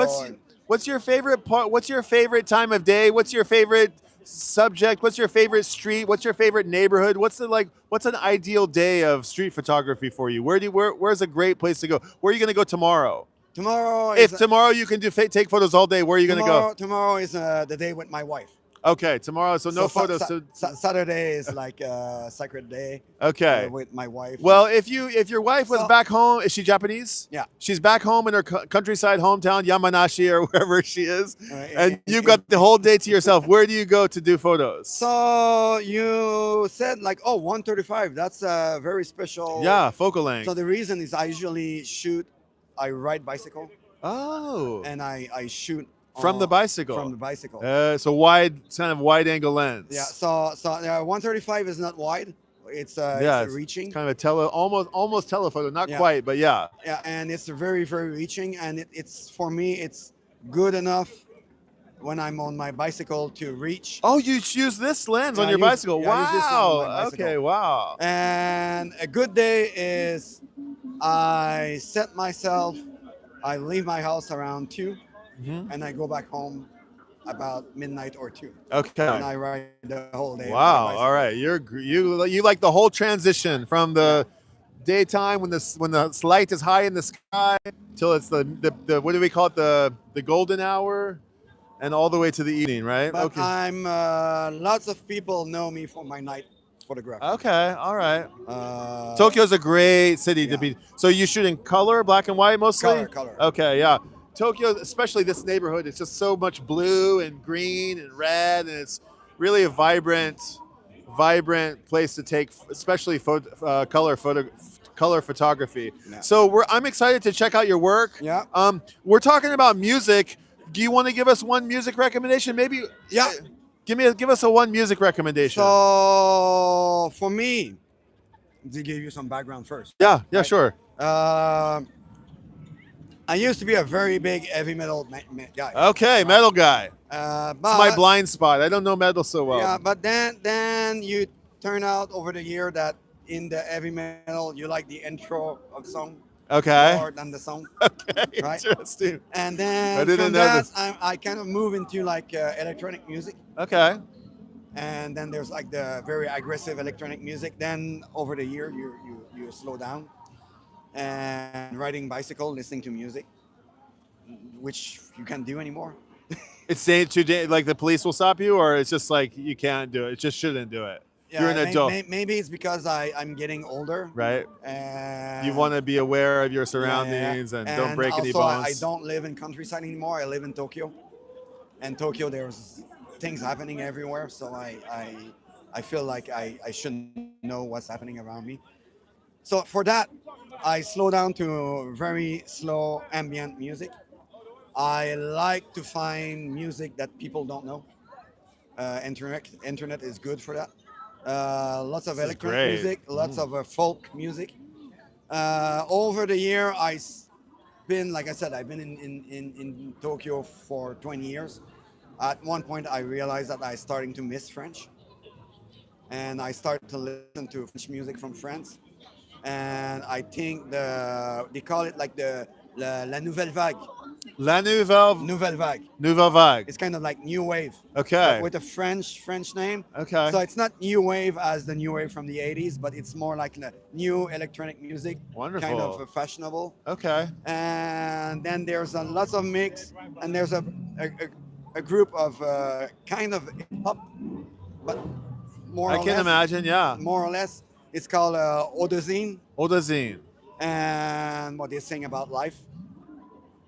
What's your favorite part? What's your favorite time of day? What's your favorite subject? What's your favorite street? What's your favorite neighborhood? What's an ideal day of street photography for you? Where's a great place to go? Where are you going to go tomorrow? Tomorrow If is tomorrow you can take photos all day, where are you going to go? Tomorrow is the day with my wife. Okay, tomorrow. So no photos. Saturday is like a sacred day. Okay. With my wife. Well, if your wife was So- back home, is she Japanese? Yeah. She's back home in her countryside hometown, Yamanashi or wherever she is, and in- you've got the whole day to yourself. Where do you go to do photos? So you said like, 135. That's a very special. Yeah, focal length. So the reason is I usually I ride bicycle Oh, and I shoot from the bicycle. From the bicycle. So kind of wide angle lens. Yeah. So 135 is not wide. It's it's reaching. kind of a almost telephoto, not Yeah. quite, but yeah. Yeah, and it's very very reaching, and it's for me it's good enough when I'm on my bicycle to reach. Oh, you use this lens on I your use- bicycle. yeah, I use this lens on my Wow. bicycle. Okay. Wow. And a good day is I set myself, I leave my house around 2 Mhm. and I go back home about midnight or 2. Okay. And I ride the whole day. on my Wow. bicycle. All right. You like the whole transition from the daytime when the light is high in the sky till it's the what do we call it, the golden hour, and all the way to the evening, right? But Okay. I'm lots of people know me for my night photography. Okay. All right. Uh, Tokyo's a great city to yeah. be. So you shoot in color, black and white mostly? Color. Okay, yeah. Tokyo, especially this neighborhood, it's just so much blue and green and red, and it's really a vibrant place to take, especially color photography. Yeah. So I'm excited to check out your work. Yeah. We're talking about music. Do you want to give us one music recommendation? Maybe. Yeah. Give us a one music recommendation. So for me, to give you some background first. yeah, right. sure. I used to be a very big heavy metal guy. Okay, metal guy. But It's my blind spot. I don't know metal so well. Yeah, but then you turn out over the year that in the heavy metal you like the intro of the song Okay. more than the song, Okay. right? Interesting. And I then didn't from know that this. I kind of move into like electronic music, Okay. and then there's like the very aggressive electronic music. Then over the year you slow down and riding bicycle, listening to music, which you can't do anymore. It's too like the police will stop you, or it's just like you can't do it. It just shouldn't do it. You're an adult, Maybe it's because I'm getting older, right? and You want to be aware of your yeah, surroundings and don't break any also, I bones. don't live in countryside anymore. I live in Tokyo, and Tokyo there's things happening everywhere. So I feel like I should know what's happening around me. So for that, I slow down to very slow ambient music. I like to find music that people don't know. Internet is good for that. Lots of This is electronic great. music, lots of folk music. Over the year, like I said, I've been in Tokyo for 20 years. At one point, I realized that I starting to miss French, and I started to listen to French music from France. And I think they call it like la nouvelle vague. La Nouvelle vague. Nouvelle Vague. It's kind of like new wave, Okay. but with a French name. Okay. So it's not new wave as the new wave from the 80s, but it's more like the new electronic music, Wonderful. kind of fashionable. Okay. And then there's lots of mix, and there's a group of kind of hip hop, but more I or can less, imagine. Yeah. more or less, it's called Odazine, Odazine. and what they sing about life.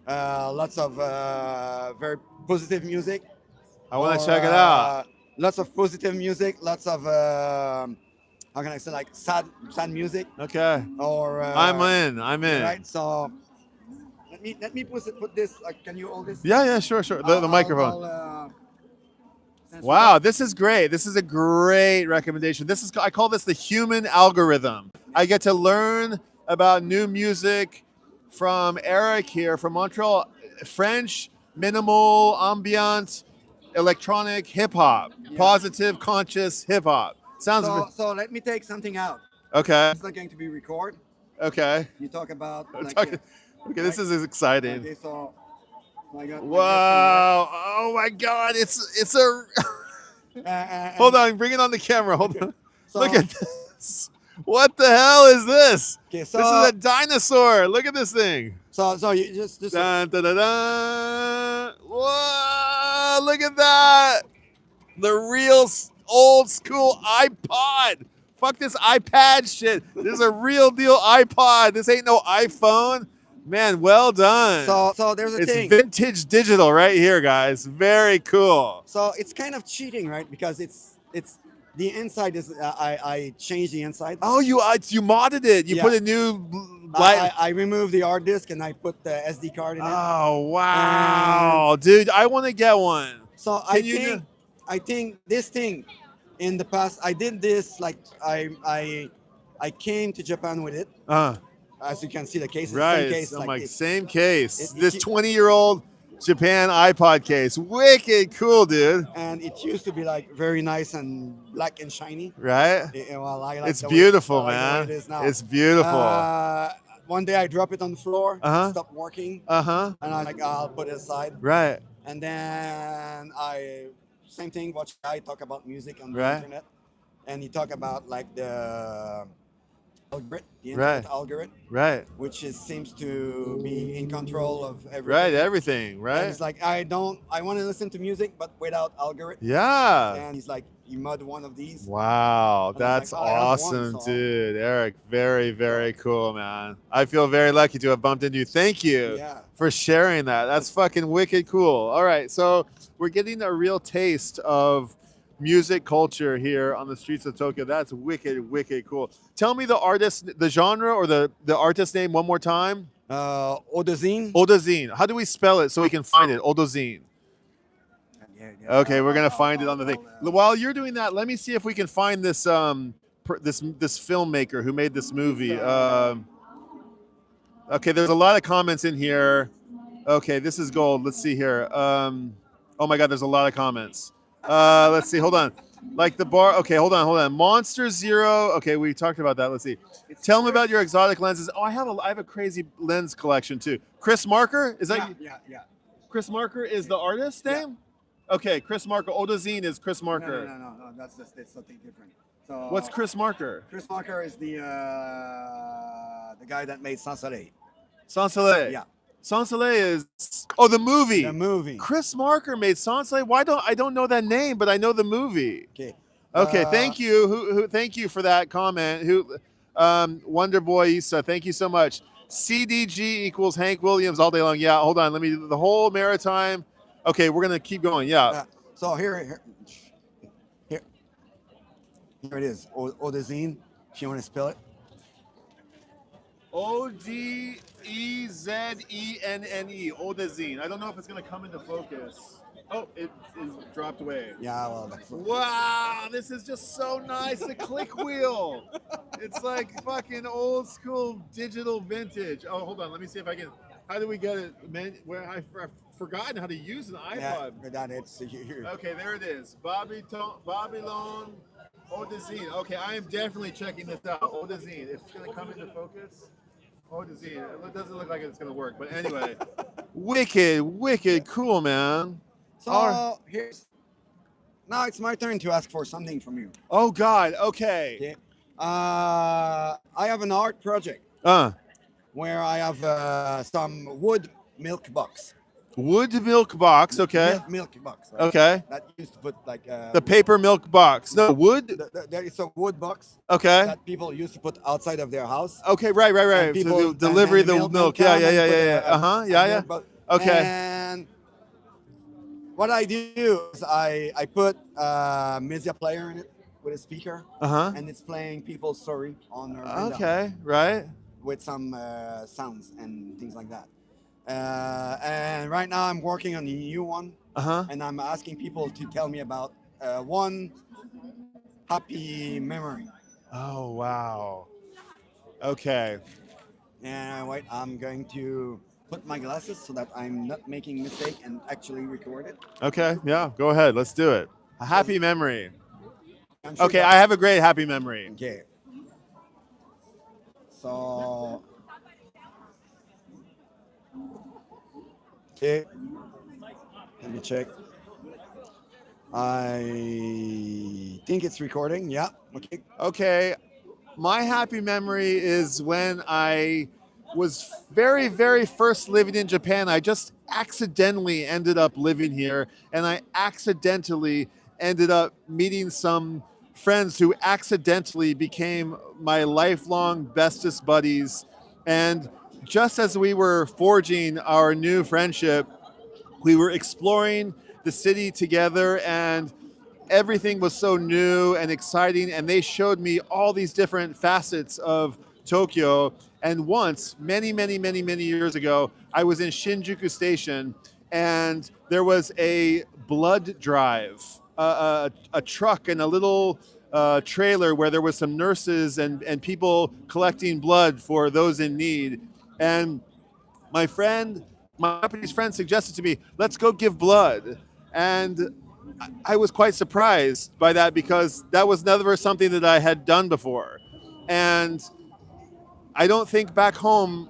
Lots of very positive music. I want or, to check it out. Lots of positive music, lots of how can I say, like sad music, Okay. or I'm in. I'm in. right. So let me put this. Can you hold this? Yeah. Sure. The microphone. Since we Wow, got- this is great. This is a great recommendation. I call this the human algorithm. I get to learn about new music from Eric here from Montreal. French, minimal, ambient, electronic, hip hop, Yeah. positive, conscious hip hop. Sounds So let me take something out. okay. It's not going to be recorded. Okay. You talk about like, Okay, this is exciting. okay, so I got. Wow! Oh my God! It's a. Hold on, bring it on the camera. Hold on. So, Look at this. What the hell is this? Okay, so This is a dinosaur. Look at this thing. so you just Dun, dun, dun, dun. Whoa! Look at that. The real old school iPod. Fuck this iPad shit. This is a real deal iPod. This ain't no iPhone. Man, well done. so there's a It's thing. vintage digital right here, guys. Very cool. So it's kind of cheating, right? Because it's the inside is I changed the inside. Oh, you modded it. You Yeah. put a new light. I removed the hard disk and I put the SD card in it. Oh wow, dude! I want to get one. So I think this thing in the past I did this like I came to Japan with it. As you can see, the case is the Right. same case. I'm like like, this. same case. It- This it- 20-year-old Japan iPod case. Wicked cool, dude. And it used to be like very nice and black and shiny. Right? Well, I like It's the beautiful, way, I like the way man. it is now. It's beautiful. One day I drop it on the floor, Uh-huh. it stopped working, Uh-huh. and I'm like, I'll put it aside. Right. And then same thing, watch a guy talk about music on the Right. internet, and he talk about like the algorithm, the Right. internet algorithm, Right. which seems to be in control of everything. Right. Everything. And Right. he's like, I want to listen to music, but without algorithm. Yeah. And he's like, you mud one of these. Wow, And I was that's like, oh, I have one, awesome, so- dude. Eric, very, very cool, man. I feel very lucky to have bumped into you. Thank you Yeah. for sharing that. That's fucking wicked cool. All right, so we're getting a real taste of music culture here on the streets of Tokyo. That's wicked, wicked cool. Tell me the artist, the genre, or the artist name one more time. Odazine. Odazine. How do we spell it so we can find it? Odazine. Okay, we're gonna find it on the thing. While you're doing that, let me see if we can find this this filmmaker who made this movie. Okay, there's a lot of comments in here. Okay, this is gold. Let's see here. Oh my God, there's a lot of comments. Let's see. Hold on. Like the bar. Okay, hold on. Monster Zero. Okay, we talked about that. Let's see. Tell me about your exotic lenses. Oh, I have a crazy lens collection too. Chris Marker, is that? Yeah. Chris Marker is the artist name? Okay, Chris Marker. Odazine is Chris Marker. No. That's something different. So What's Chris Marker? Chris Marker is the guy that made Sans Soleil. Sans Soleil. Yeah. Sans Soleil is the movie. The movie. Chris Marker made Sans Soleil. I don't know that name, but I know the movie. Okay. Okay, thank you. Who thank you for that comment. Wonder Boy Issa, thank you so much. CDG equals Hank Williams all day long. Yeah, hold on. Let me the whole maritime. Okay, we're gonna keep going. Yeah. So here it is. Odazine. If you want to spell it. Odezenne. Odazine. I don't know if it's gonna come into focus. Oh, it is dropped away. Yeah, well, Wow, this is just so nice. The click wheel. It's like fucking old school digital vintage. Oh, hold on. Let me see if I can. How do we get it? Man, I've forgotten how to use an iPod. yeah, that it's here. Okay, there it is. Babylon Odazine. Okay, I am definitely checking this out. Odazine. It's gonna come into focus. Odazine. It doesn't look like it's gonna work, but anyway. wicked cool, man. So now it's my turn to ask for something from you. Oh God. Okay. I have an art project where I have some wood milk box. Wood milk box. Okay. Milk box. Right? Okay. That used to put like The paper milk box. No wood. there is a wood box Okay. that people used to put outside of their house. Okay. Right. And people So delivery and the milk. Yeah. come and put Yeah. a Yeah. milk box. Okay. And what I do is I put a media player in it with a speaker, and it's playing People's Story on our window Okay. Right. with some sounds and things like that. And right now I'm working on a new one, and I'm asking people to tell me about one happy memory. Oh wow. Okay. And wait, I'm going to put my glasses so that I'm not making mistake and actually record it. Okay. Yeah. Go ahead. Let's do it. A happy memory. I'm sure Okay. that- I have a great happy memory. Okay. So. Okay. Let me check. I think it's recording. Yeah. Okay. Okay. My happy memory is when I was very, very first living in Japan. I just accidentally ended up living here, and I accidentally ended up meeting some friends who accidentally became my lifelong bestest buddies. And just as we were forging our new friendship, we were exploring the city together, and everything was so new and exciting, and they showed me all these different facets of Tokyo. And once, many years ago, I was in Shinjuku Station, and there was a blood drive, a truck and a little trailer where there was some nurses and people collecting blood for those in need. And my friend my Japanese friend suggested to me, let's go give blood. And I was quite surprised by that because that was never something that I had done before. And I don't think back home,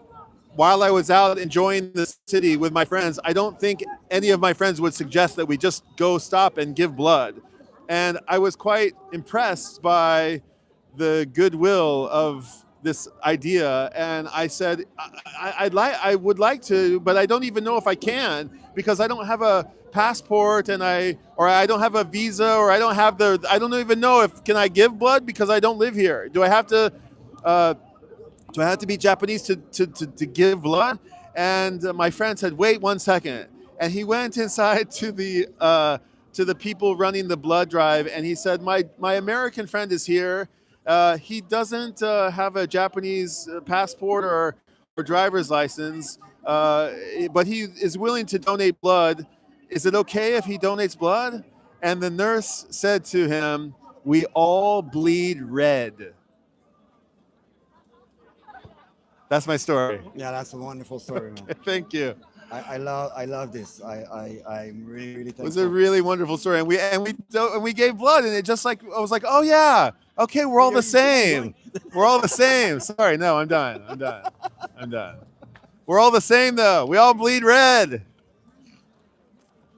while I was out enjoying the city with my friends, I don't think any of my friends would suggest that we just go stop and give blood. And I was quite impressed by the goodwill of this idea, and I said I would like to, but I don't even know if I can because I don't have a passport and I don't have a visa, or I don't even know if can I give blood because I don't live here. Do I have to be Japanese to give blood? And my friend said, wait 1 second, and he went inside to the people running the blood drive, and he said, my American friend is here. He doesn't have a Japanese passport or driver's license, but he is willing to donate blood. Is it okay if he donates blood? And the nurse said to him, we all bleed red. That's my story. Yeah, that's a wonderful story, man. Thank you. I love this. I'm really It thankful. was a really wonderful story, and we gave blood, and it just like I was like, oh yeah, okay, we're all the same. We're all the same. Sorry, no, I'm done. We're all the same though. We all bleed red.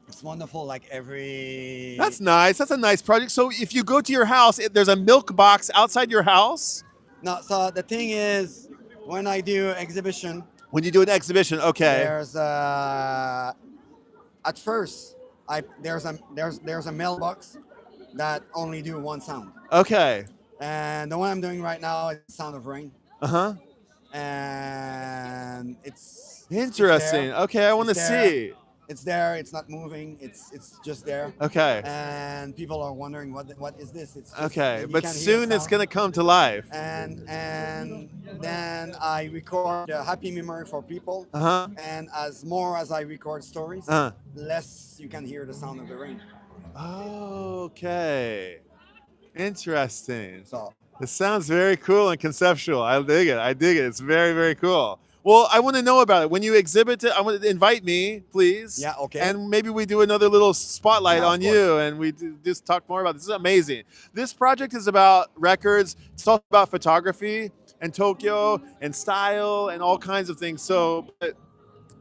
It's wonderful. Like every. That's nice. That's a nice project. So if you go to your house, there's a milk box outside your house. No, so the thing is, when I do exhibition. When you do an exhibition, okay. There's at first there's a mailbox that only do one sound. Okay. And the one I'm doing right now is the sound of rain. Uh-huh. And it's interesting. Okay, I want to see. It's there. It's not moving. It's just there. Okay. And people are wondering what is this? It's just, okay, but soon it's gonna come to life. And then I record a happy memory for people. Uh-huh. And as I record stories, less you can hear the sound of the rain. Okay. Interesting. So it sounds very cool and conceptual. I dig it. It's very, very cool. Well, I want to know about it. When you exhibit it, I want to invite me, please. Yeah, okay. And maybe we do another little spotlight on you, and we just talk more about this. This is amazing. This project is about records. It's also about photography and Tokyo and style and all kinds of things. So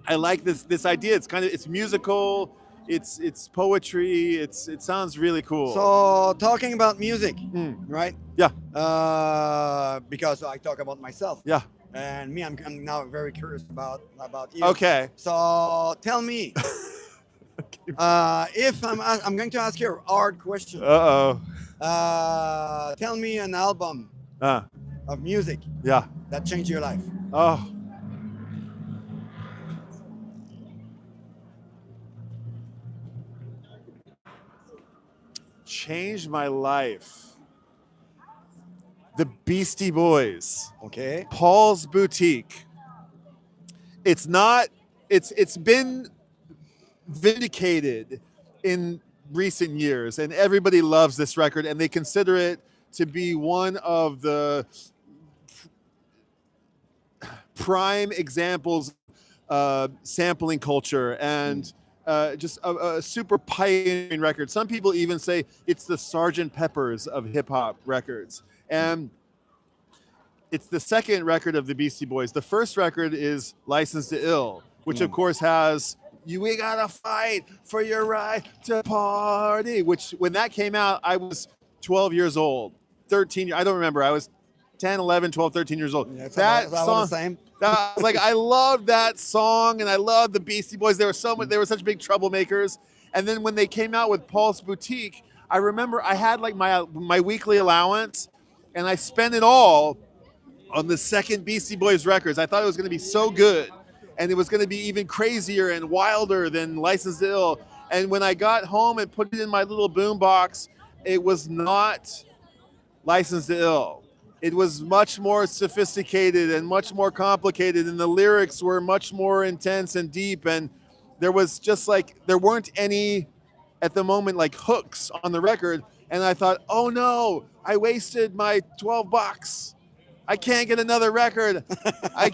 I like this idea. It's musical. It's poetry. It sounds really cool. So talking about music, right? Yeah. Because I talk about myself. Yeah. And me, I'm now very curious about you. Okay. So tell me, if I'm going to ask you a hard question. Tell me an album of music. Yeah. That changed your life. Oh. Changed my life. The Beastie Boys. Okay. Paul's Boutique. It's been vindicated in recent years, and everybody loves this record, and they consider it to be one of the prime examples of sampling culture and just a super pioneering record. Some people even say it's the Sgt. Pepper's of hip hop records. And it's the second record of the Beastie Boys. The first record is License to Ill, which of course has We Gotta Fight for Your Right to Party, which when that came out, I was 12 years old, 13, I don't remember. I was 10, 11, 12, 13 years old. Yeah, that song, the same. I loved that song, and I loved the Beastie Boys. They were such big troublemakers. And then when they came out with Paul's Boutique, I remember I had like my weekly allowance, and I spent it all on the second Beastie Boys records. I thought it was going to be so good, and it was going to be even crazier and wilder than License to Ill. And when I got home and put it in my little boom box, it was not License to Ill. It was much more sophisticated and much more complicated, and the lyrics were much more intense and deep, and there was just there weren't any at the moment like hooks on the record. And I thought, oh no, I wasted my $12. I can't get another record. I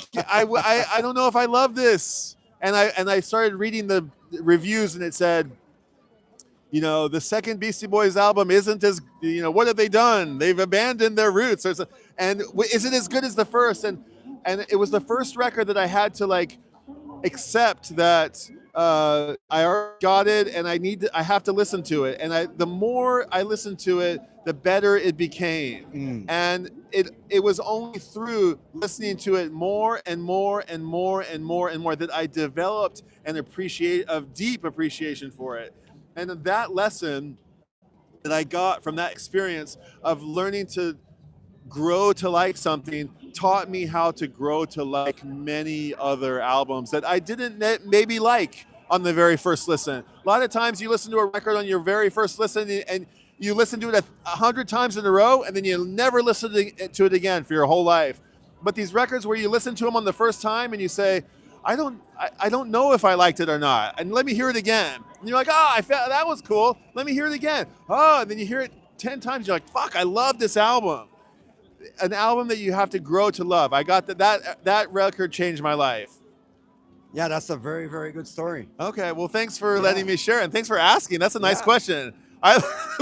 don't know if I love this. and I started reading the reviews, and it said, you know, the second Beastie Boys album isn't as, you know, what have they done? They've abandoned their roots. And is it as good as the first? And it was the first record that I had to like accept that I already got it, and I have to listen to it. And the more I listened to it, the better it became. And it was only through listening to it more and more and more and more and more that I developed a deep appreciation for it. And that lesson that I got from that experience of learning to grow to like something taught me how to grow to like many other albums that I didn't maybe like on the very first listen. A lot of times you listen to a record on your very first listen, and you listen to it 100 times in a row, and then you'll never listen to it again for your whole life. But these records where you listen to them on the first time and you say, I don't know if I liked it or not, and let me hear it again. And you're like, oh, I felt that was cool. Let me hear it again. Oh, and then you hear it 10 times. You're like, fuck, I love this album. An album that you have to grow to love. I got that record changed my life. Yeah, that's a very, very good story. Okay, well, thanks for letting me share, and thanks for asking. That's a nice question.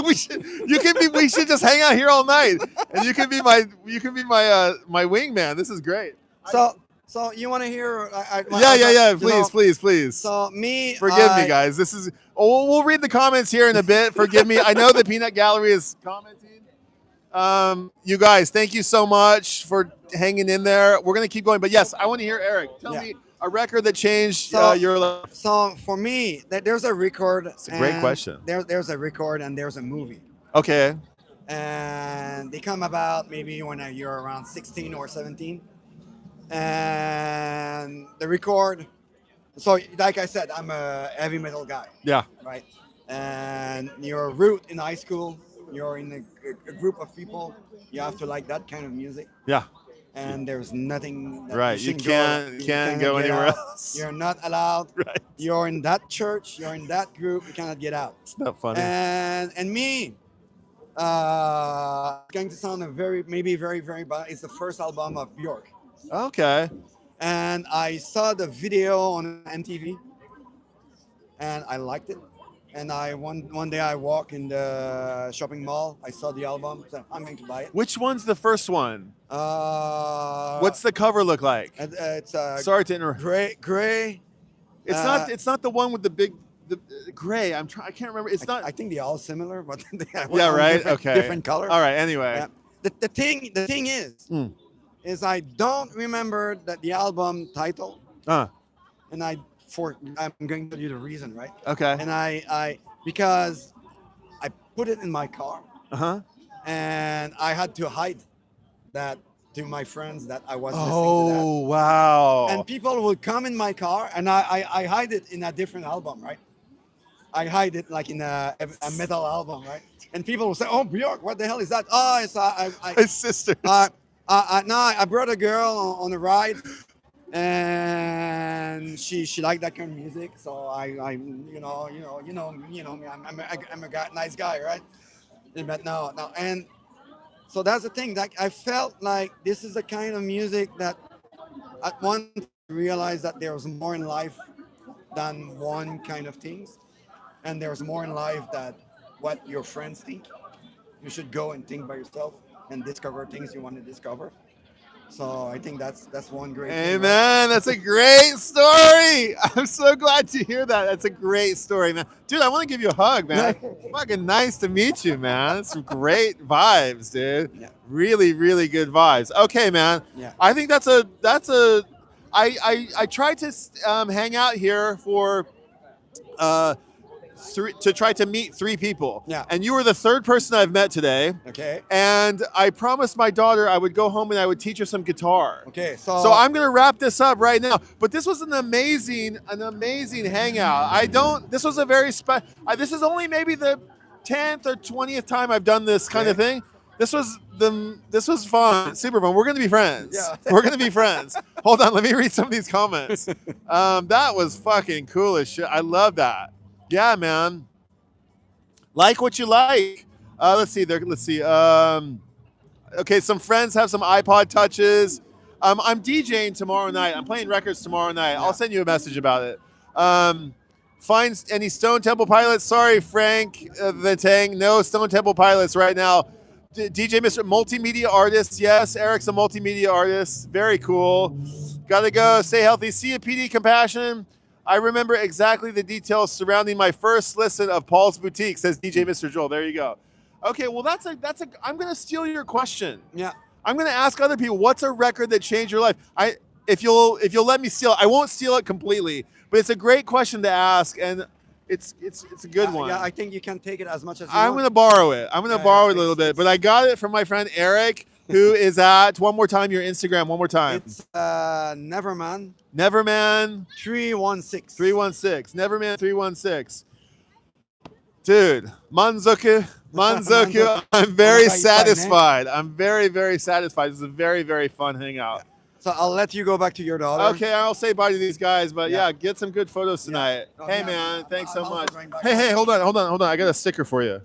We should just hang out here all night, and you can be my wingman. This is great. So you want to hear? Please. So me, forgive me, guys. This is. Oh, we'll read the comments here in a bit. Forgive me. I know the Peanut Gallery is commenting. You guys, thank you so much for hanging in there. We're gonna keep going, but yes, I want to hear Eric. Tell me a record that changed your life. So for me, there's a record. It's a great question. There's a record and there's a movie. Okay. And they come about maybe when you're around 16 or 17. And the record. So like I said, I'm a heavy metal guy. Yeah. Right. And your route in high school, you're in a group of people. You have to like that kind of music. Yeah. And there's nothing. Right. You can't go anywhere else. You're not allowed. Right. You're in that church. You're in that group. You cannot get out. It's not funny. And me, it's going to sound very bad. It's the first album of Bjork. Okay. And I saw the video on MTV, and I liked it. And one day I walk in the shopping mall. I saw the album, so I'm going to buy it. Which one's the first one? What's the cover look like? It's sorry to interrupt. Gray. It's not the one with the gray. I can't remember. It's not. I think they're all similar, but they have right. different colors. All right. Anyway. Yeah. The thing is I don't remember the album title. And I'm going to tell you the reason, right? Okay. And I because I put it in my car. And I had to hide that to my friends that I was listening to that. Oh, wow. And people would come in my car, and I hide it in a different album, right? I hide it like in a metal album, right? And people will say, "Oh, Bjork, what the hell is that?" Oh, it's my sister. No, I brought a girl on a ride, and she liked that kind of music. So I'm a nice guy, right? But no, and so that's the thing. Like I felt like this is the kind of music that at one time I realized that there was more in life than one kind of things, and there's more in life than what your friends think. You should go and think by yourself and discover things you want to discover. So I think that's one great thing, man, that's a great story. I'm so glad to hear that. That's a great story, man. Dude, I want to give you a hug, man. Fucking nice to meet you, man. It's some great vibes, dude. Yeah. Really, really good vibes. Okay, man. Yeah. I think I tried to hang out here for to try to meet 3 people. Yeah. And you were the 3rd person I've met today. Okay. And I promised my daughter I would go home and I would teach her some guitar. Okay. So I'm gonna wrap this up right now. But this was an amazing hangout. This was a very special. This is only maybe the 10th or 20th time I've done this kind of thing. This was fun, super fun. We're gonna be friends. Yeah. We're gonna be friends. Hold on, let me read some of these comments. That was fucking cool as shit. I love that. Yeah, man. Like what you like. Let's see. Okay, some friends have some iPod touches. I'm DJing tomorrow night. I'm playing records tomorrow night. Yeah. I'll send you a message about it. Find any Stone Temple Pilots. Sorry, Frank the Tang. No Stone Temple Pilots right now. DJ Mr. Multimedia Artist. Yes, Eric's a multimedia artist. Very cool. Gotta go. Stay healthy. See you, PD Compassion. I remember exactly the details surrounding my first listen of Paul's Boutique, says DJ Mr. Joel. There you go. Okay, well I'm gonna steal your question. Yeah. I'm gonna ask other people, what's a record that changed your life? If you'll let me steal it, I won't steal it completely, but it's a great question to ask, and it's a good one. Yeah, I think you can take it as much as you I'm want. gonna borrow it. I'm gonna borrow it a little bit, but I got it from my friend Eric, who is at one more time your Instagram. One more time. It's Neverman Neverman 316. 316. Neverman 316. Dude, Manzoku. I'm very satisfied. I'm very, very satisfied. This is a very, very fun hangout. So I'll let you go back to your daughter. Okay, I'll say bye to these guys, but yeah, get some good photos tonight. Oh, Hey yeah. man, thanks so I'm also much. going back. Hey, hold on. I got a sticker for you.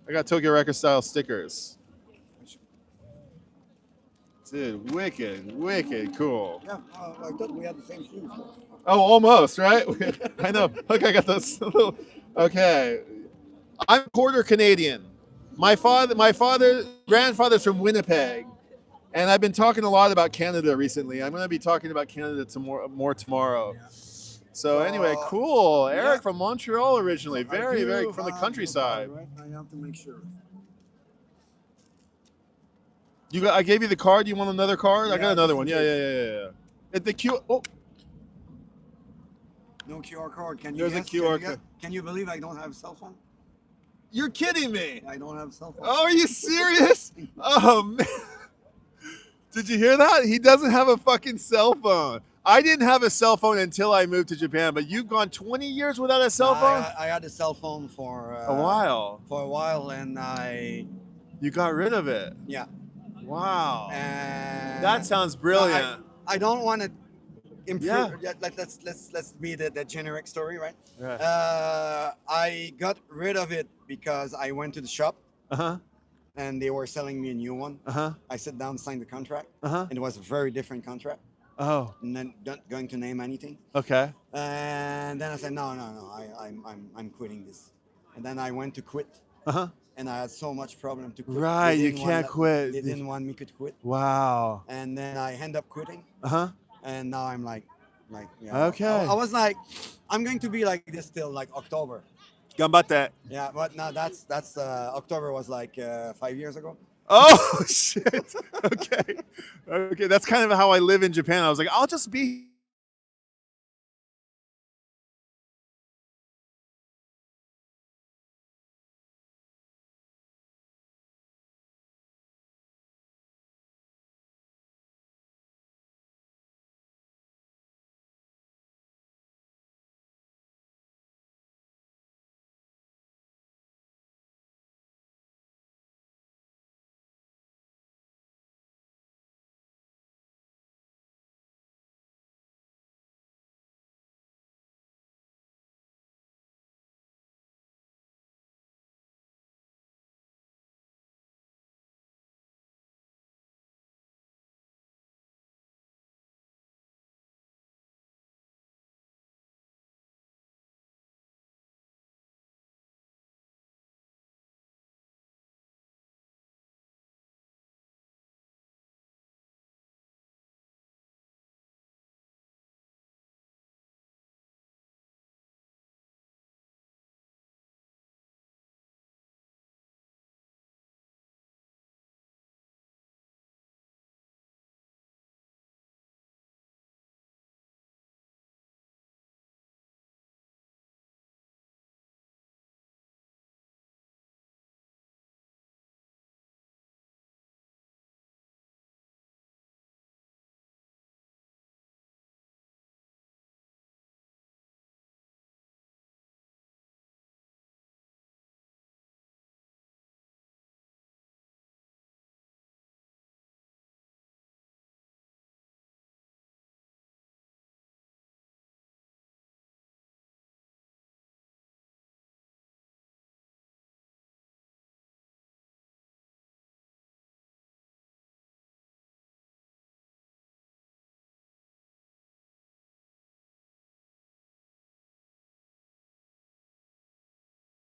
I got Tokyo Record style stickers. Dude, wicked cool. Yeah, I thought we had the same shoes. Oh, almost, right? I know. Look, I got those. Okay. I'm quarter Canadian. My grandfather's from Winnipeg. And I've been talking a lot about Canada recently. I'm going to be talking about Canada more tomorrow. So anyway, cool. Eric from Montreal originally. Very from the countryside. Right? I have to make sure. I gave you the card. You want another card? I got Yeah, another just one. in Yeah. At the Q. Oh, No QR code. Can you There's a guess? QR code. Can you believe I don't have a cell phone? you're kidding me. I don't have a cell phone. Oh, are you serious? Oh man. Did you hear that? He doesn't have a fucking cell phone. I didn't have a cell phone until I moved to Japan, but you've gone 20 years without a cell phone? I had a cell phone for A while. For a while, and You got rid of it. yeah. Wow. And That sounds brilliant. I don't want to improve. Yeah. Let's be the generic story, right? Right. I got rid of it because I went to the shop Uh-huh. and they were selling me a new one. Uh-huh. I sat down, signed the contract, Uh-huh. and it was a very different contract. Oh, And then not going to name anything. okay. And then I said, no, I'm quitting this. And then I went to quit, Uh-huh. and I had so much problem to quit. Right, They you didn't can't want- quit. They didn't want me to quit, Wow. and then I end up quitting. Uh-huh. And now I'm like yeah. Okay. I was like, I'm going to be like this till like October. Ganbatte. Yeah, but now that's October was like 5 years ago. Oh shit. Okay. That's kind of how I live in Japan. I was like, I'll just be